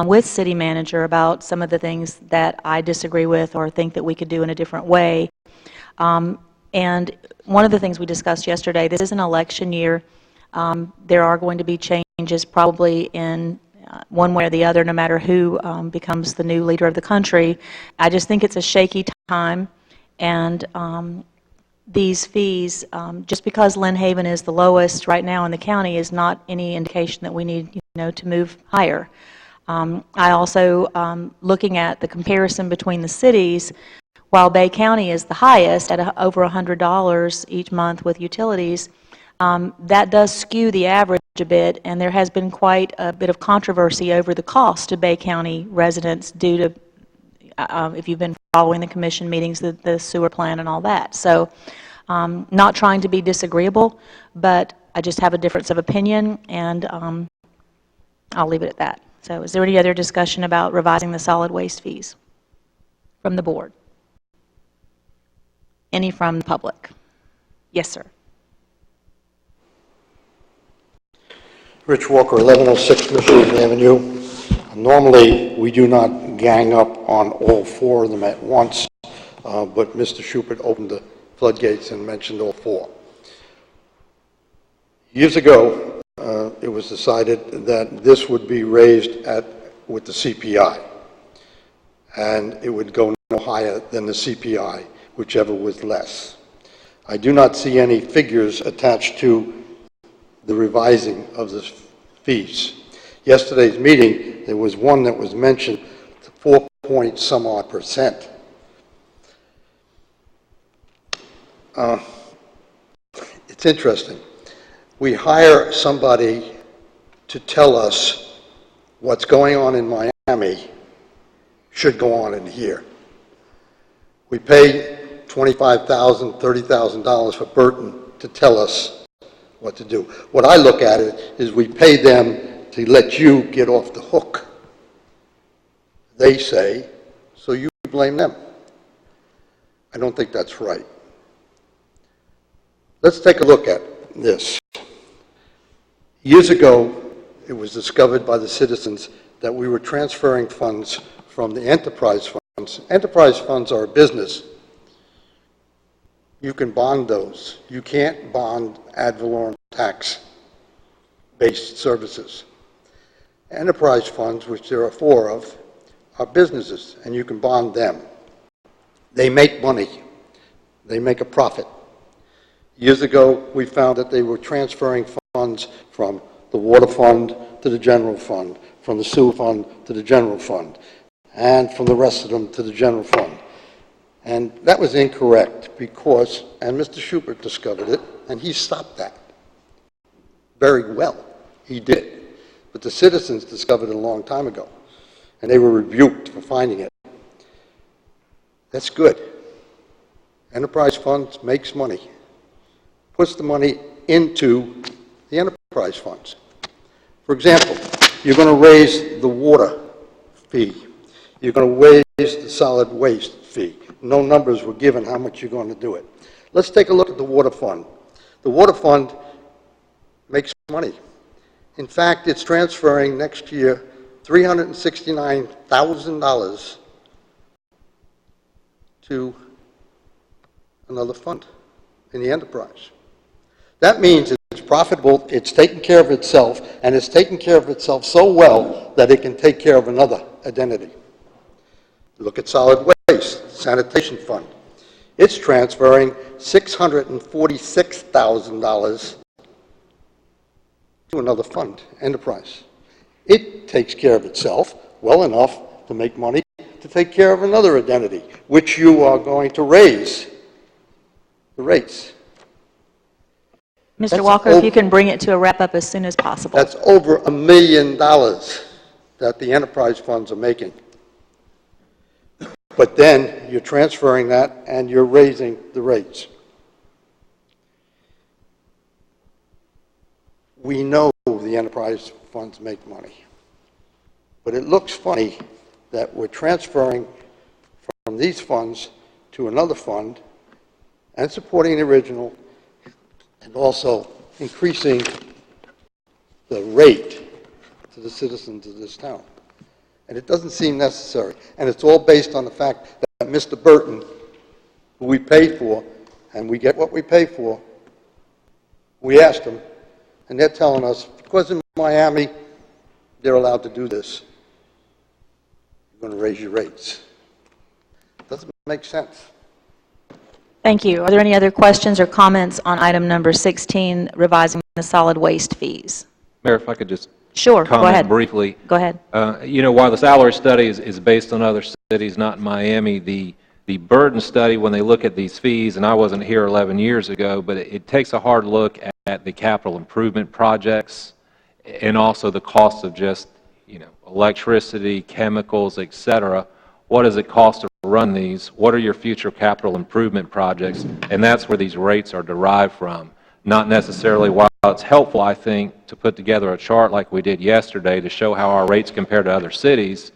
with city manager about some of the things that I disagree with or think that we could do in a different way. And one of the things we discussed yesterday, this is an election year. There are going to be changes probably in one way or the other, no matter who becomes the new leader of the country. I just think it's a shaky time, and these fees, just because Lynn Haven is the lowest right now in the county, is not any indication that we need, to move higher. I also, looking at the comparison between the cities, while Bay County is the highest at over $100 each month with utilities, that does skew the average a bit, and there has been quite a bit of controversy over the cost to Bay County residents due to, if you've been following the commission meetings, the sewer plant and all that. So not trying to be disagreeable, but I just have a difference of opinion, and I'll leave it at that. So is there any other discussion about revising the solid waste fees from the board? Any from the public? Yes, sir. Rich Walker, 1106 Michigan Avenue. Normally, we do not gang up on all four of them at once, but Mr. Schubert opened the floodgates and mentioned all four. Years ago, it was decided that this would be raised with the CPI, and it would go no higher than the CPI, whichever was less. I do not see any figures attached to the revising of the fees. Yesterday's meeting, there was one that was mentioned, 4 point some odd percent. It's interesting. We hire somebody to tell us what's going on in Miami should go on in here. We pay $25,000, $30,000 for Burton to tell us what to do. What I look at it is we pay them to let you get off the hook, they say, so you blame them. I don't think that's right. Let's take a look at this. Years ago, it was discovered by the citizens that we were transferring funds from the enterprise funds. Enterprise funds are a business. You can bond those. You can't bond ad valorem tax-based services. Enterprise funds, which there are 4 of, are businesses, and you can bond them. They make money. They make a profit. Years ago, we found that they were transferring funds from the water fund to the general fund, from the sewer fund to the general fund, and from the rest of them to the general fund. And that was incorrect because, and Mr. Schubert discovered it, and he stopped that. Very well, he did. But the citizens discovered it a long time ago, and they were rebuked for finding it. That's good. Enterprise funds makes money, puts the money into the enterprise funds. For example, you're going to raise the water fee. You're going to raise the solid waste fee. No numbers were given how much you're going to do it. Let's take a look at the water fund. The water fund makes money. In fact, it's transferring next year $369,000 to another fund in the enterprise. That means it's profitable, it's taking care of itself, and it's taking care of itself so well that it can take care of another identity. Look at solid waste, sanitation fund. It's transferring $646,000 to another fund, enterprise. It takes care of itself well enough to make money to take care of another identity, which you are going to raise the rates. Mr. Walker, if you can bring it to a wrap-up as soon as possible. That's over $1 million that the enterprise funds are making. But then you're transferring that and you're raising the rates. We know the enterprise funds make money. But it looks funny that we're transferring from these funds to another fund and supporting the original and also increasing the rate to the citizens of this town. And it doesn't seem necessary. And it's all based on the fact that Mr. Burton, who we pay for, and we get what we pay for, we asked them, and they're telling us, because in Miami, they're allowed to do this. You're going to raise your rates. Doesn't make sense. Thank you. Are there any other questions or comments on item number 16, revising the solid waste fees? Mayor, if I could just Sure, go ahead. comment briefly. Go ahead. You know, while the salary study is based on other cities, not in Miami, the burden study, when they look at these fees, and I wasn't here 11 years ago, but it takes a hard look at the capital improvement projects and also the cost of just, you know, electricity, chemicals, et cetera. What does it cost to run these? What are your future capital improvement projects? And that's where these rates are derived from. Not necessarily, while it's helpful, I think, to put together a chart like we did yesterday to show how our rates compare to other cities,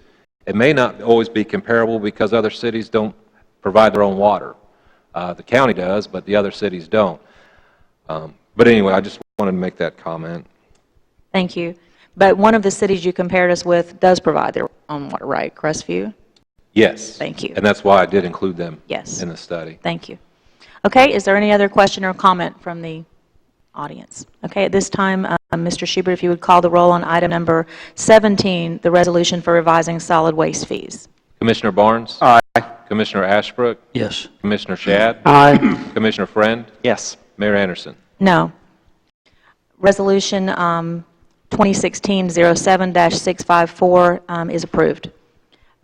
it may not always be comparable because other cities don't provide their own water. The county does, but the other cities don't. But anyway, I just wanted to make that comment. Thank you. But one of the cities you compared us with does provide their own water, right? Crestview? Yes. Thank you. And that's why I did include them Yes. in the study. Thank you. Okay, is there any other question or comment from the audience? Okay, at this time, Mr. Schubert, if you would call the roll on item number 17, the resolution for revising solid waste fees. Commissioner Barnes? Aye. Commissioner Ashbrook? Yes. Commissioner Shad? Aye. Commissioner Friend? Yes. Mayor Anderson? No. Resolution 2016-07-654 is approved.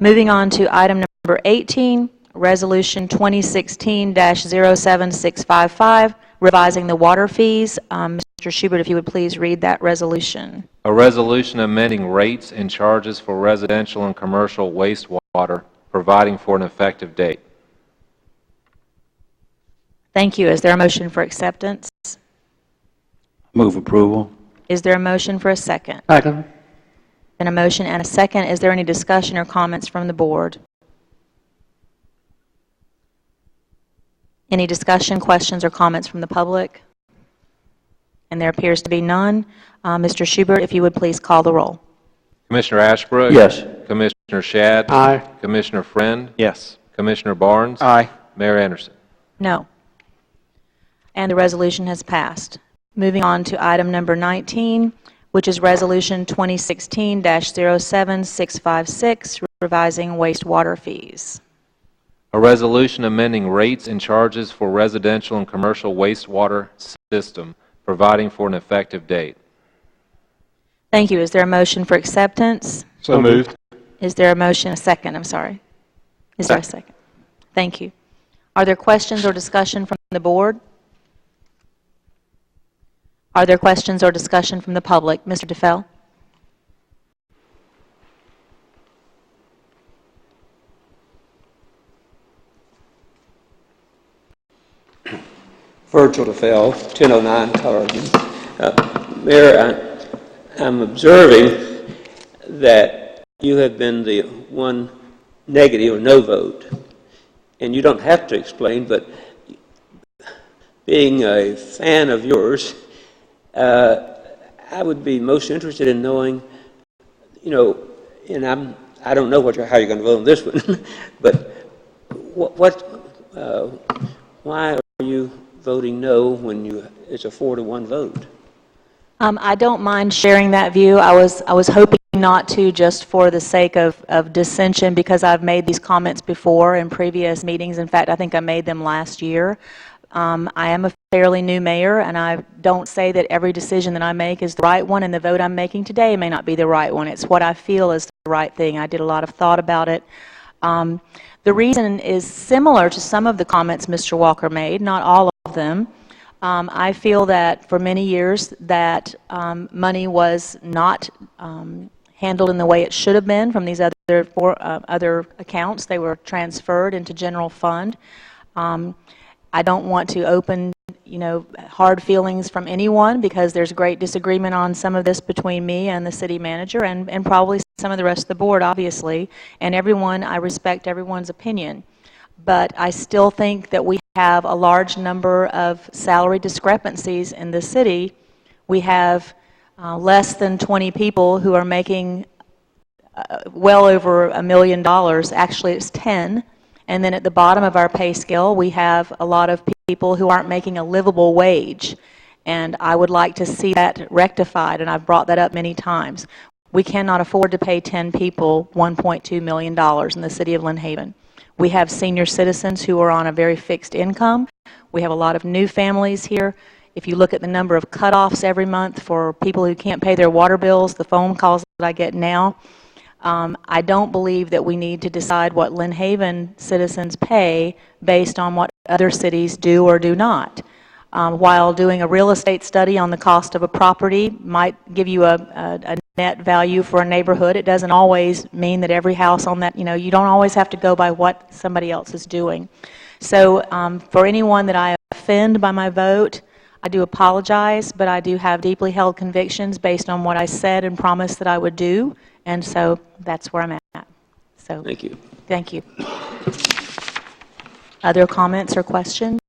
Moving on to item number 18, Resolution 2016-07655, revising the water fees. Mr. Schubert, if you would please read that resolution. A resolution amending rates and charges for residential and commercial wastewater, providing for an effective date. Thank you. Is there a motion for acceptance? Move approval. Is there a motion for a second? Second. Then a motion and a second. Is there any discussion or comments from the board? Any discussion, questions, or comments from the public? And there appears to be none. Mr. Schubert, if you would please call the roll. Commissioner Ashbrook? Yes. Commissioner Shad? Aye. Commissioner Friend? Yes. Commissioner Barnes? Aye. Mayor Anderson? No. And the resolution has passed. Moving on to item number 19, which is Resolution 2016-07656, revising wastewater fees. A resolution amending rates and charges for residential and commercial wastewater system, providing for an effective date. Thank you. Is there a motion for acceptance? So moved. Is there a motion, a second, I'm sorry. Is there a second? Thank you. Are there questions or discussion from the board? Are there questions or discussion from the public? Mr. DeFell? Virgil DeFell, 1009 Colorado. Mayor, I'm observing that you have been the one negative or no vote, and you don't have to explain, but being a fan of yours, I would be most interested in knowing, and I don't know how you're going to vote on this one, but why are you voting no when it's a 4-to-1 vote? I don't mind sharing that view. I was hoping not to, just for the sake of dissension, because I've made these comments before in previous meetings. In fact, I think I made them last year. I am a fairly new mayor, and I don't say that every decision that I make is the right one, and the vote I'm making today may not be the right one. It's what I feel is the right thing. I did a lot of thought about it. The reason is similar to some of the comments Mr. Walker made, not all of them. I feel that for many years that money was not handled in the way it should have been from these other accounts. They were transferred into general fund. I don't want to open, hard feelings from anyone, because there's great disagreement on some of this between me and the city manager, and probably some of the rest of the board, obviously. And I respect everyone's opinion. But I still think that we have a large number of salary discrepancies in the city. We have less than 20 people who are making well over $1 million. Actually, it's 10. And then at the bottom of our pay scale, we have a lot of people who aren't making a livable wage. And I would like to see that rectified, and I've brought that up many times. We cannot afford to pay 10 people $1.2 million in the city of Lynn Haven. We have senior citizens who are on a very fixed income. We have a lot of new families here. If you look at the number of cutoffs every month for people who can't pay their water bills, the phone calls that I get now, I don't believe that we need to decide what Lynn Haven citizens pay based on what other cities do or do not. While doing a real estate study on the cost of a property might give you a net value for a neighborhood, it doesn't always mean that every house on that, you don't always have to go by what somebody else is doing. So for anyone that I offend by my vote, I do apologize, but I do have deeply held convictions based on what I said and promised that I would do, and so that's where I'm at. So Thank you. Thank you. Other comments or questions?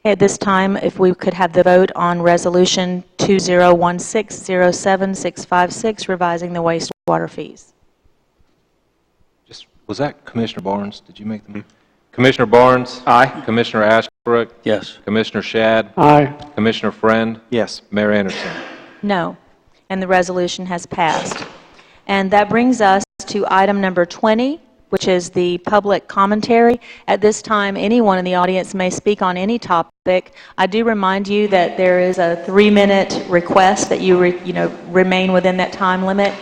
Okay, at this time, if we could have the vote on Resolution 2016-07656, revising the wastewater fees. Was that Commissioner Barnes? Did you make them? Commissioner Barnes? Aye. Commissioner Ashbrook? Yes. Commissioner Shad? Aye. Commissioner Friend? Yes. Mayor Anderson? No. And the resolution has passed. And that brings us to item number 20, which is the public commentary. At this time, anyone in the audience may speak on any topic. I do remind you that there is a 3-minute request that you remain within that time limit.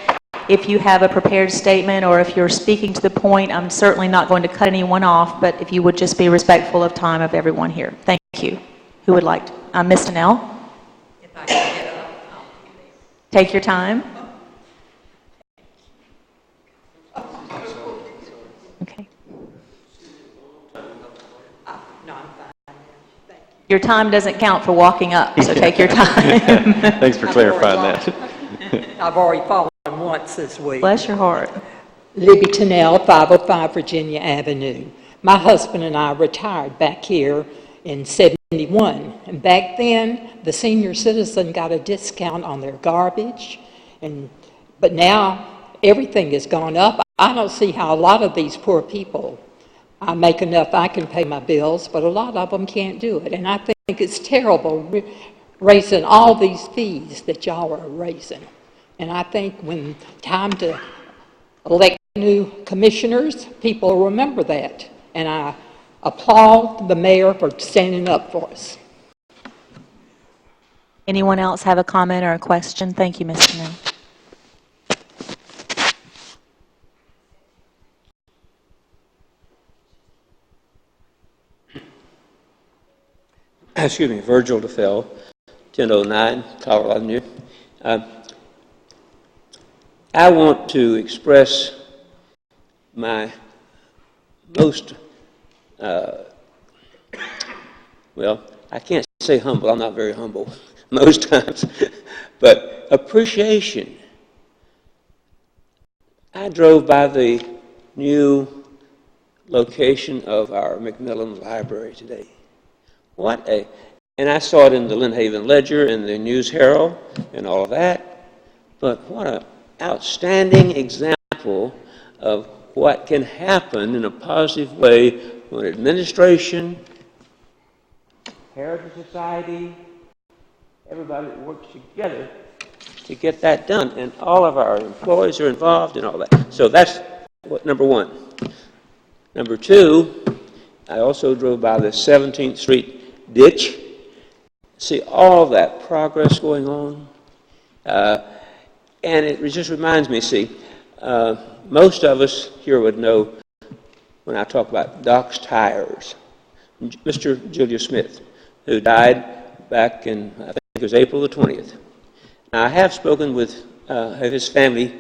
If you have a prepared statement or if you're speaking to the point, I'm certainly not going to cut anyone off, but if you would just be respectful of time of everyone here. Thank you. Who would like to? Ms. Donnell? If I can get up, take your time. Okay. Your time doesn't count for walking up, so take your time. Thanks for clarifying that. I've already fallen once this week. Bless your heart. Libby Tennell, 505 Virginia Avenue. My husband and I retired back here in '71, and back then the senior citizen got a discount on their garbage, but now everything has gone up. I don't see how a lot of these poor people, I make enough I can pay my bills, but a lot of them can't do it, and I think it's terrible raising all these fees that y'all are raising. And I think when time to elect new commissioners, people will remember that. And I applaud the mayor for standing up for us. Anyone else have a comment or a question? Thank you, Ms. Tanel. Excuse me, Virgil DeFell, 1009 Colorado Avenue. I want to express my most, well, I can't say humble, I'm not very humble most times, but appreciation. I drove by the new location of our McMillan Library today. And I saw it in the Lynn Haven Ledger and the News Herald and all of that, but what an outstanding example of what can happen in a positive way when administration, Heritage Society, everybody works together to get that done, and all of our employees are involved and all that. So that's number one. Number two, I also drove by the 17th Street ditch, see all that progress going on, and it just reminds me, most of us here would know when I talk about Doc's Tires, Mr. Julius Smith, who died back in, I think it was April the 20th. Now, I have spoken with his family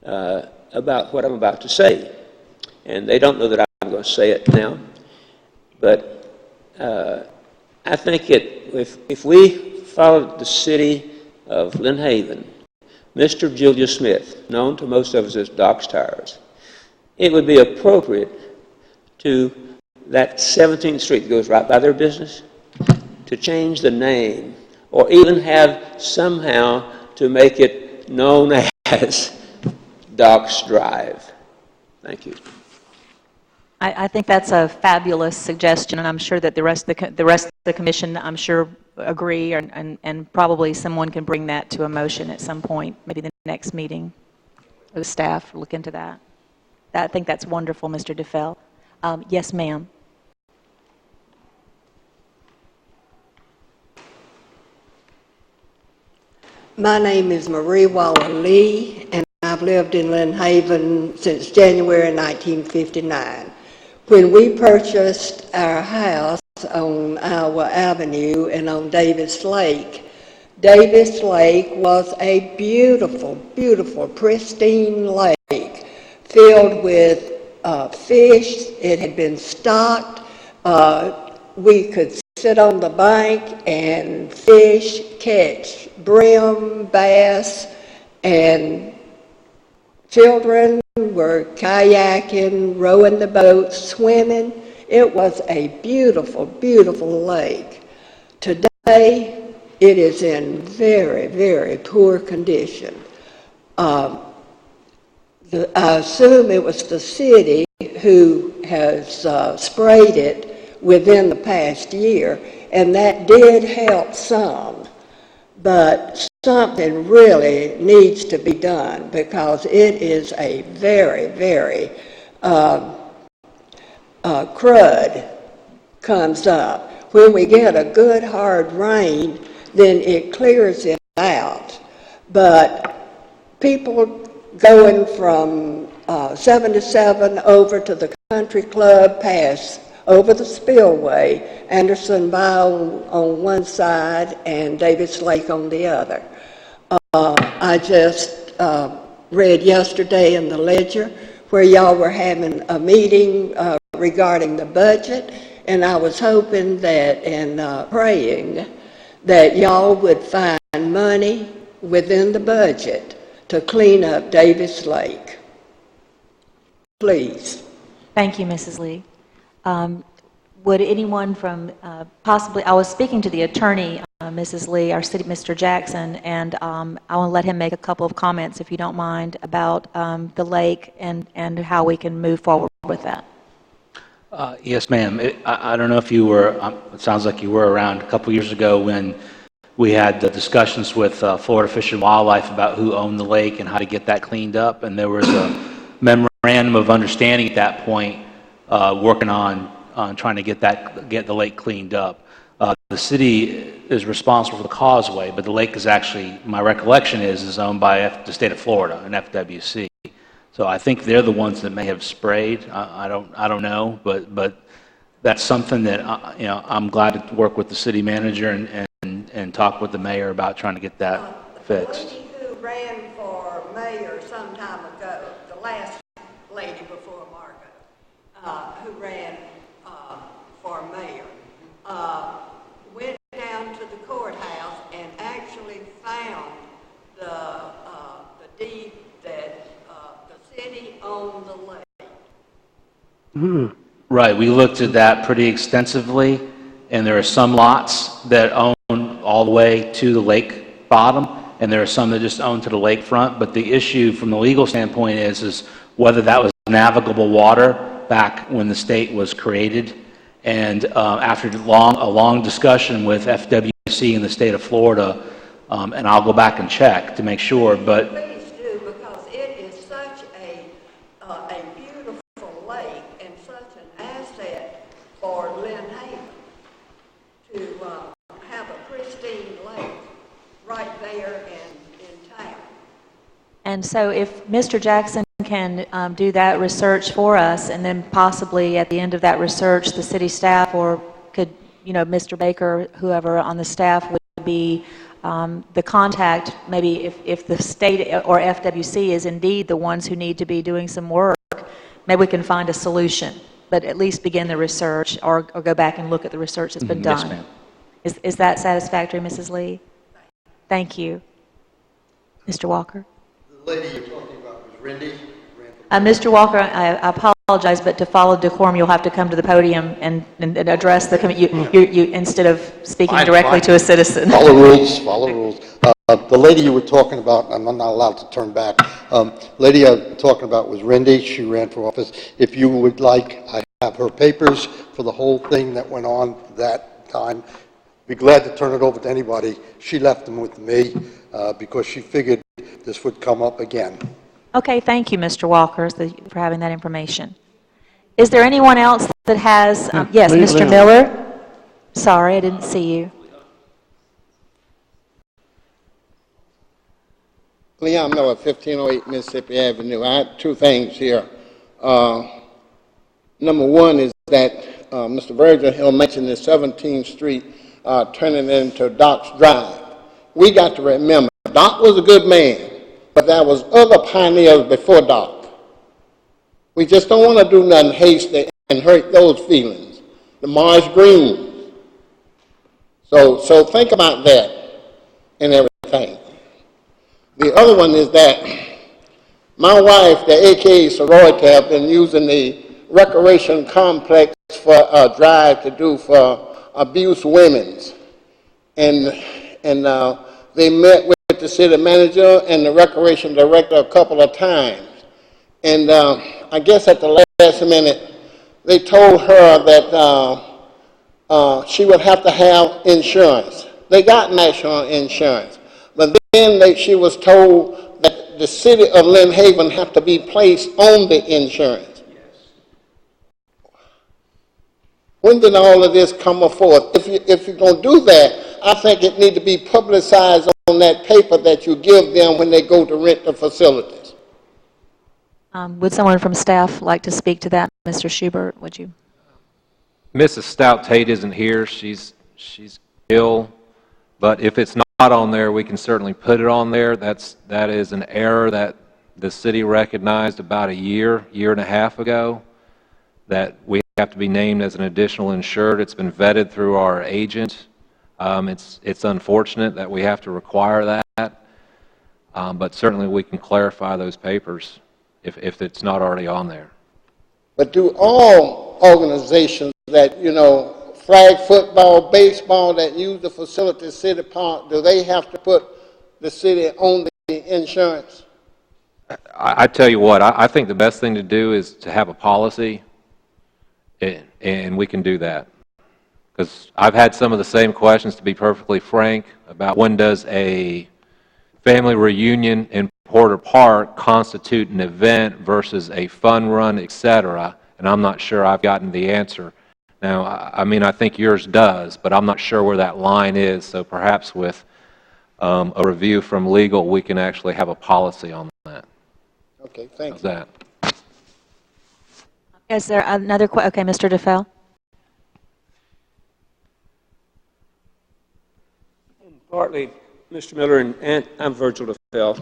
about what I'm about to say, and they don't know that I'm going to say it now, but I think if we followed the city of Lynn Haven, Mr. Julius Smith, known to most of us as Doc's Tires, it would be appropriate to that 17th Street that goes right by their business to change the name, or even have somehow to make it known as Doc's Drive. Thank you. I think that's a fabulous suggestion, and I'm sure that the rest of the commission, I'm sure, agree, and probably someone can bring that to a motion at some point, maybe the next meeting, or the staff look into that. I think that's wonderful, Mr. DeFell. Yes, ma'am. My name is Marie Waller Lee, and I've lived in Lynn Haven since January 1959. When we purchased our house on Iowa Avenue and on Davis Lake was a beautiful, beautiful, pristine lake filled with fish. It had been stocked. We could sit on the bank and fish, catch brim, bass, and children were kayaking, rowing the boats, swimming. It was a beautiful, beautiful lake. Today, it is in very, very poor condition. I assume it was the city who has sprayed it within the past year, and that did help some. But something really needs to be done because it is a very, very crud comes up. When we get a good hard rain, then it clears it out. But people going from 77 over to the country club pass over the spillway, Anderson Bayou on one side and Davis Lake on the other. I just read yesterday in the Ledger where y'all were having a meeting regarding the budget, and I was hoping that and praying that y'all would find money within the budget to clean up Davis Lake. Please. Thank you, Mrs. Lee. Would anyone from possibly, I was speaking to the attorney, Mrs. Lee, our city, Mr. Jackson, and I want to let him make a couple of comments, if you don't mind, about the lake and how we can move forward with that. Yes, ma'am. I don't know if you were, it sounds like you were around a couple years ago when we had the discussions with Florida Fish and Wildlife about who owned the lake and how to get that cleaned up, and there was a memorandum of understanding at that point, working on trying to get the lake cleaned up. The city is responsible for the causeway, but the lake is actually, my recollection is owned by the state of Florida, an FWC. So I think they're the ones that may have sprayed. I don't know, but that's something that I'm glad to work with the city manager and talk with the mayor about trying to get that fixed. The lady who ran for mayor some time ago, the last lady before Margaret, who ran for mayor, went down to the courthouse and actually found the deed that the city owned the lake. Right, we looked at that pretty extensively, and there are some lots that own all the way to the lake bottom, and there are some that just own to the lakefront. But the issue from the legal standpoint is whether that was navigable water back when the state was created. And after a long discussion with FWC in the state of Florida, and I'll go back and check to make sure, but Please do, because it is such a beautiful lake and such an asset for Lynn Haven to have a pristine lake right there in town. And so if Mr. Jackson can do that research for us, and then possibly at the end of that research, the city staff, or could, Mr. Baker, whoever on the staff would be the contact, maybe if the state or FWC is indeed the ones who need to be doing some work, maybe we can find a solution, but at least begin the research or go back and look at the research that's been done. Yes, ma'am. Is that satisfactory, Mrs. Lee? Thank you. Mr. Walker? The lady you're talking about was Rindy. Mr. Walker, I apologize, but to follow decorum, you'll have to come to the podium and address the you instead of speaking directly to a citizen. Follow rules, follow rules. The lady you were talking about, I'm not allowed to turn back. Lady I'm talking about was Rindy. She ran for office. If you would like, I have her papers for the whole thing that went on that time. Be glad to turn it over to anybody. She left them with me because she figured this would come up again. Okay, thank you, Mr. Walker, for having that information. Is there anyone else that has, yes, Mr. Miller? Sorry, I didn't see you. Leon Miller, 1508 Mississippi Avenue. I have two things here. Number one is that Mr. Virgil Hill mentioned the 17th Street turning into Doc's Drive. We got to remember, Doc was a good man, but there was other pioneers before Doc. We just don't want to do nothing hasty and hurt those feelings. The Marsh Greens. So think about that and everything. The other one is that my wife, the AKA sorority, have been using the recreation complex for a drive to do for abused women's. And they met with the city manager and the recreation director a couple of times. And I guess at the last minute, they told her that she would have to have insurance. They got national insurance. But then she was told that the city of Lynn Haven have to be placed on the insurance. When did all of this come forth? If you're going to do that, I think it needs to be publicized on that paper that you give them when they go to rent the facilities. Would someone from staff like to speak to that? Mr. Schubert, would you? Mrs. Stout Tate isn't here. She's ill. But if it's not on there, we can certainly put it on there. That is an error that the city recognized about a year and a half ago, that we have to be named as an additional insured. It's been vetted through our agent. It's unfortunate that we have to require that, but certainly we can clarify those papers if it's not already on there. But do all organizations that, flag football, baseball, that use the facility city park, do they have to put the city on the insurance? I tell you what, I think the best thing to do is to have a policy, and we can do that. Because I've had some of the same questions, to be perfectly frank, about when does a family reunion in Porter Park constitute an event versus a fun run, etc.? And I'm not sure I've gotten the answer. Now, I mean, I think yours does, but I'm not sure where that line is, so perhaps with a review from legal, we can actually have a policy on that. Okay, thank How's you. that? Is there another question? Okay, Mr. DeFell. Partly, Mr. Miller, and I'm Virgil DeFell,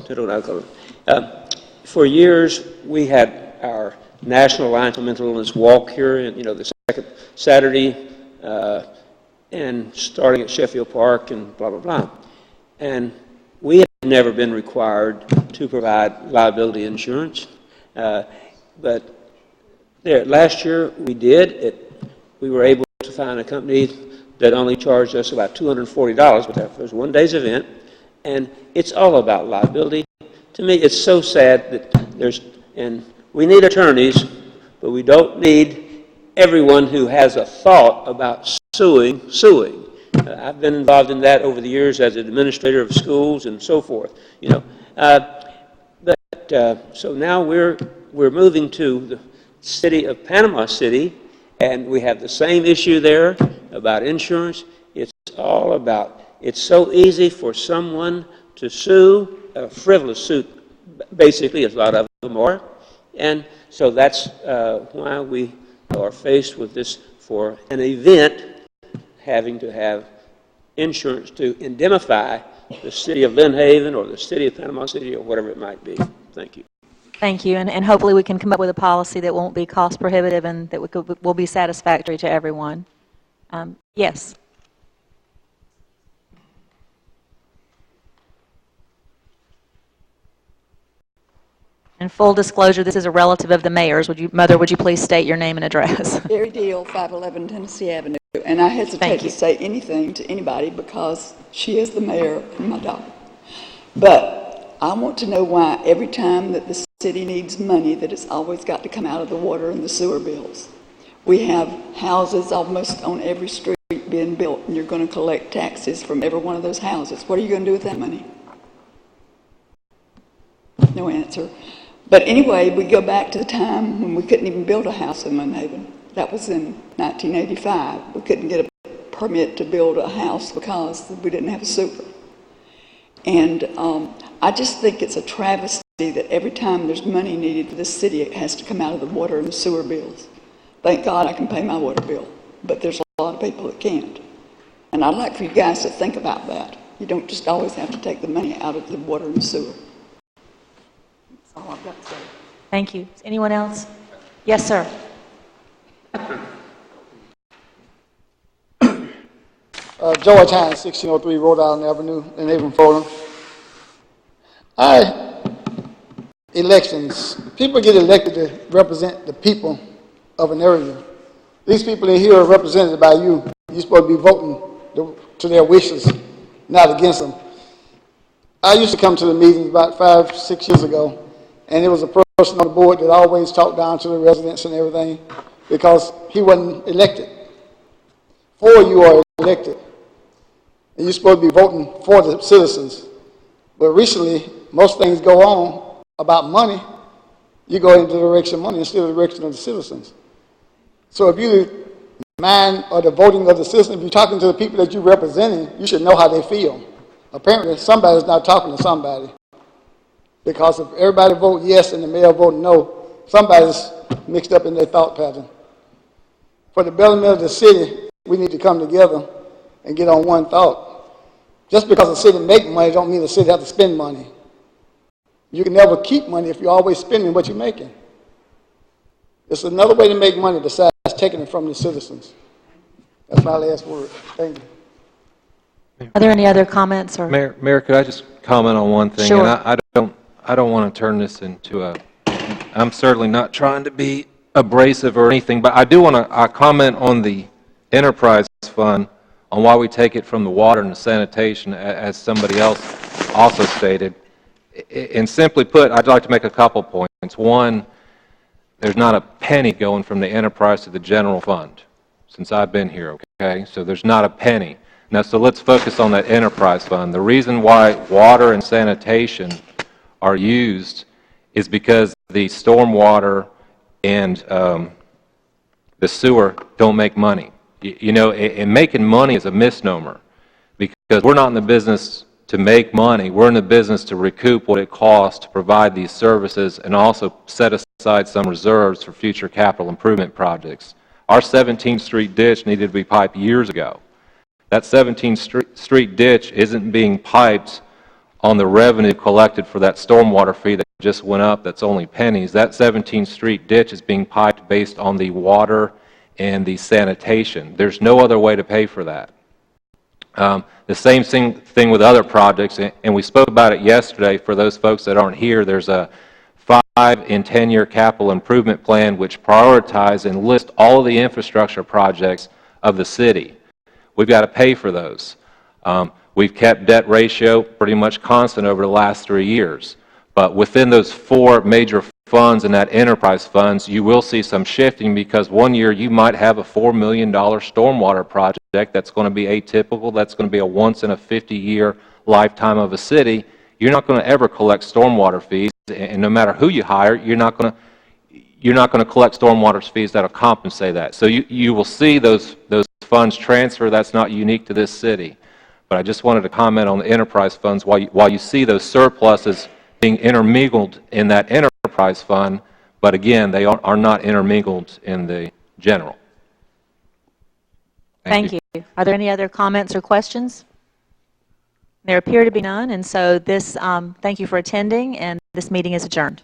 for years, we had our National Alliance on Mental Illness walk here, and the second Saturday, and starting at Sheffield Park and blah, blah, blah. And we have never been required to provide liability insurance. But last year we did. We were able to find a company that only charged us about $240, but that was one day's event. And it's all about liability. To me, it's so sad that and we need attorneys, but we don't need everyone who has a thought about suing. I've been involved in that over the years as an administrator of schools and so forth. So now we're moving to the city of Panama City, and we have the same issue there about insurance. It's all about, it's so easy for someone to sue, a frivolous suit, basically, as a lot of them are. And so that's why we are faced with this for an event having to have insurance to indemnify the city of Lynn Haven or the city of Panama City or whatever it might be. Thank you. Thank you, and hopefully we can come up with a policy that won't be cost prohibitive and that will be satisfactory to everyone. Yes. In full disclosure, this is a relative of the mayor's. Mother, would you please state your name and address? Gary Deal, 511 Tennessee Avenue. And I hesitate to say anything to anybody because she is the mayor and my daughter. But I want to know why every time that the city needs money that it's always got to come out of the water and the sewer bills. We have houses almost on every street being built, and you're going to collect taxes from every one of those houses. What are you going to do with that money? No answer. But anyway, we go back to the time when we couldn't even build a house in Lynn Haven. That was in 1985. We couldn't get a permit to build a house because we didn't have a sewer. And I just think it's a travesty that every time there's money needed for this city, it has to come out of the water and the sewer bills. Thank God I can pay my water bill, but there's a lot of people that can't. And I'd like for you guys to think about that. You don't just always have to take the money out of the water and sewer. That's all I've got to say. Thank you. Anyone else? Yes, sir. George Hines, 1603 Rhode Island Avenue, Lynn Haven, Florida. Elections. People get elected to represent the people of an area. These people in here are represented by you. You're supposed to be voting to their wishes, not against them. I used to come to the meetings about 5, 6 years ago, and there was a person on the board that always talked down to the residents and everything because he wasn't elected. 4 of you are elected, and you're supposed to be voting for the citizens. But recently, most things go on about money. You go into the direction of money instead of the direction of the citizens. So if you mind or the voting of the citizens, if you're talking to the people that you're representing, you should know how they feel. Apparently, somebody's not talking to somebody. Because if everybody vote yes and the mayor vote no, somebody's mixed up in their thought pattern. For the betterment of the city, we need to come together and get on one thought. Just because the city makes money don't mean the city has to spend money. You can never keep money if you're always spending what you're making. It's another way to make money besides taking it from the citizens. That's my last word. Thank you. Are there any other comments? Or Mayor, could I just comment on one thing? Sure. And I don't want to turn this into I'm certainly not trying to be abrasive or anything, but I do want to comment on the enterprise fund, on why we take it from the water and the sanitation, as somebody else also stated. And simply put, I'd like to make a couple points. One, there's not a penny going from the enterprise to the general fund since I've been here, okay? So there's not a penny. Now, so let's focus on that enterprise fund. The reason why water and sanitation are used is because the stormwater and the sewer don't make money. You know, and making money is a misnomer because we're not in the business to make money. We're in the business to recoup what it costs to provide these services and also set aside some reserves for future capital improvement projects. Our 17th Street ditch needed to be piped years ago. That 17th Street ditch isn't being piped on the revenue collected for that stormwater fee that just went up, that's only pennies. That 17th Street ditch is being piped based on the water and the sanitation. There's no other way to pay for that. The same thing with other projects, and we spoke about it yesterday. For those folks that aren't here, there's a 5- and 10-year capital improvement plan which prioritizes and lists all of the infrastructure projects of the city. We've got to pay for those. We've kept debt ratio pretty much constant over the last 3 years. But within those 4 major funds and that enterprise funds, you will see some shifting because one year you might have a $4 million stormwater project that's going to be atypical, that's going to be a once-in-a-50-year lifetime of a city. You're not going to ever collect stormwater fees, and no matter who you hire, you're not going to collect stormwater fees that'll compensate that. So you will see those funds transfer. That's not unique to this city. But I just wanted to comment on the enterprise funds. While you see those surpluses being intermingled in that enterprise fund, but again, they are not intermingled in the general. Thank you. Are there any other comments or questions? There appear to be none, and so this, thank you for attending, and this meeting is adjourned.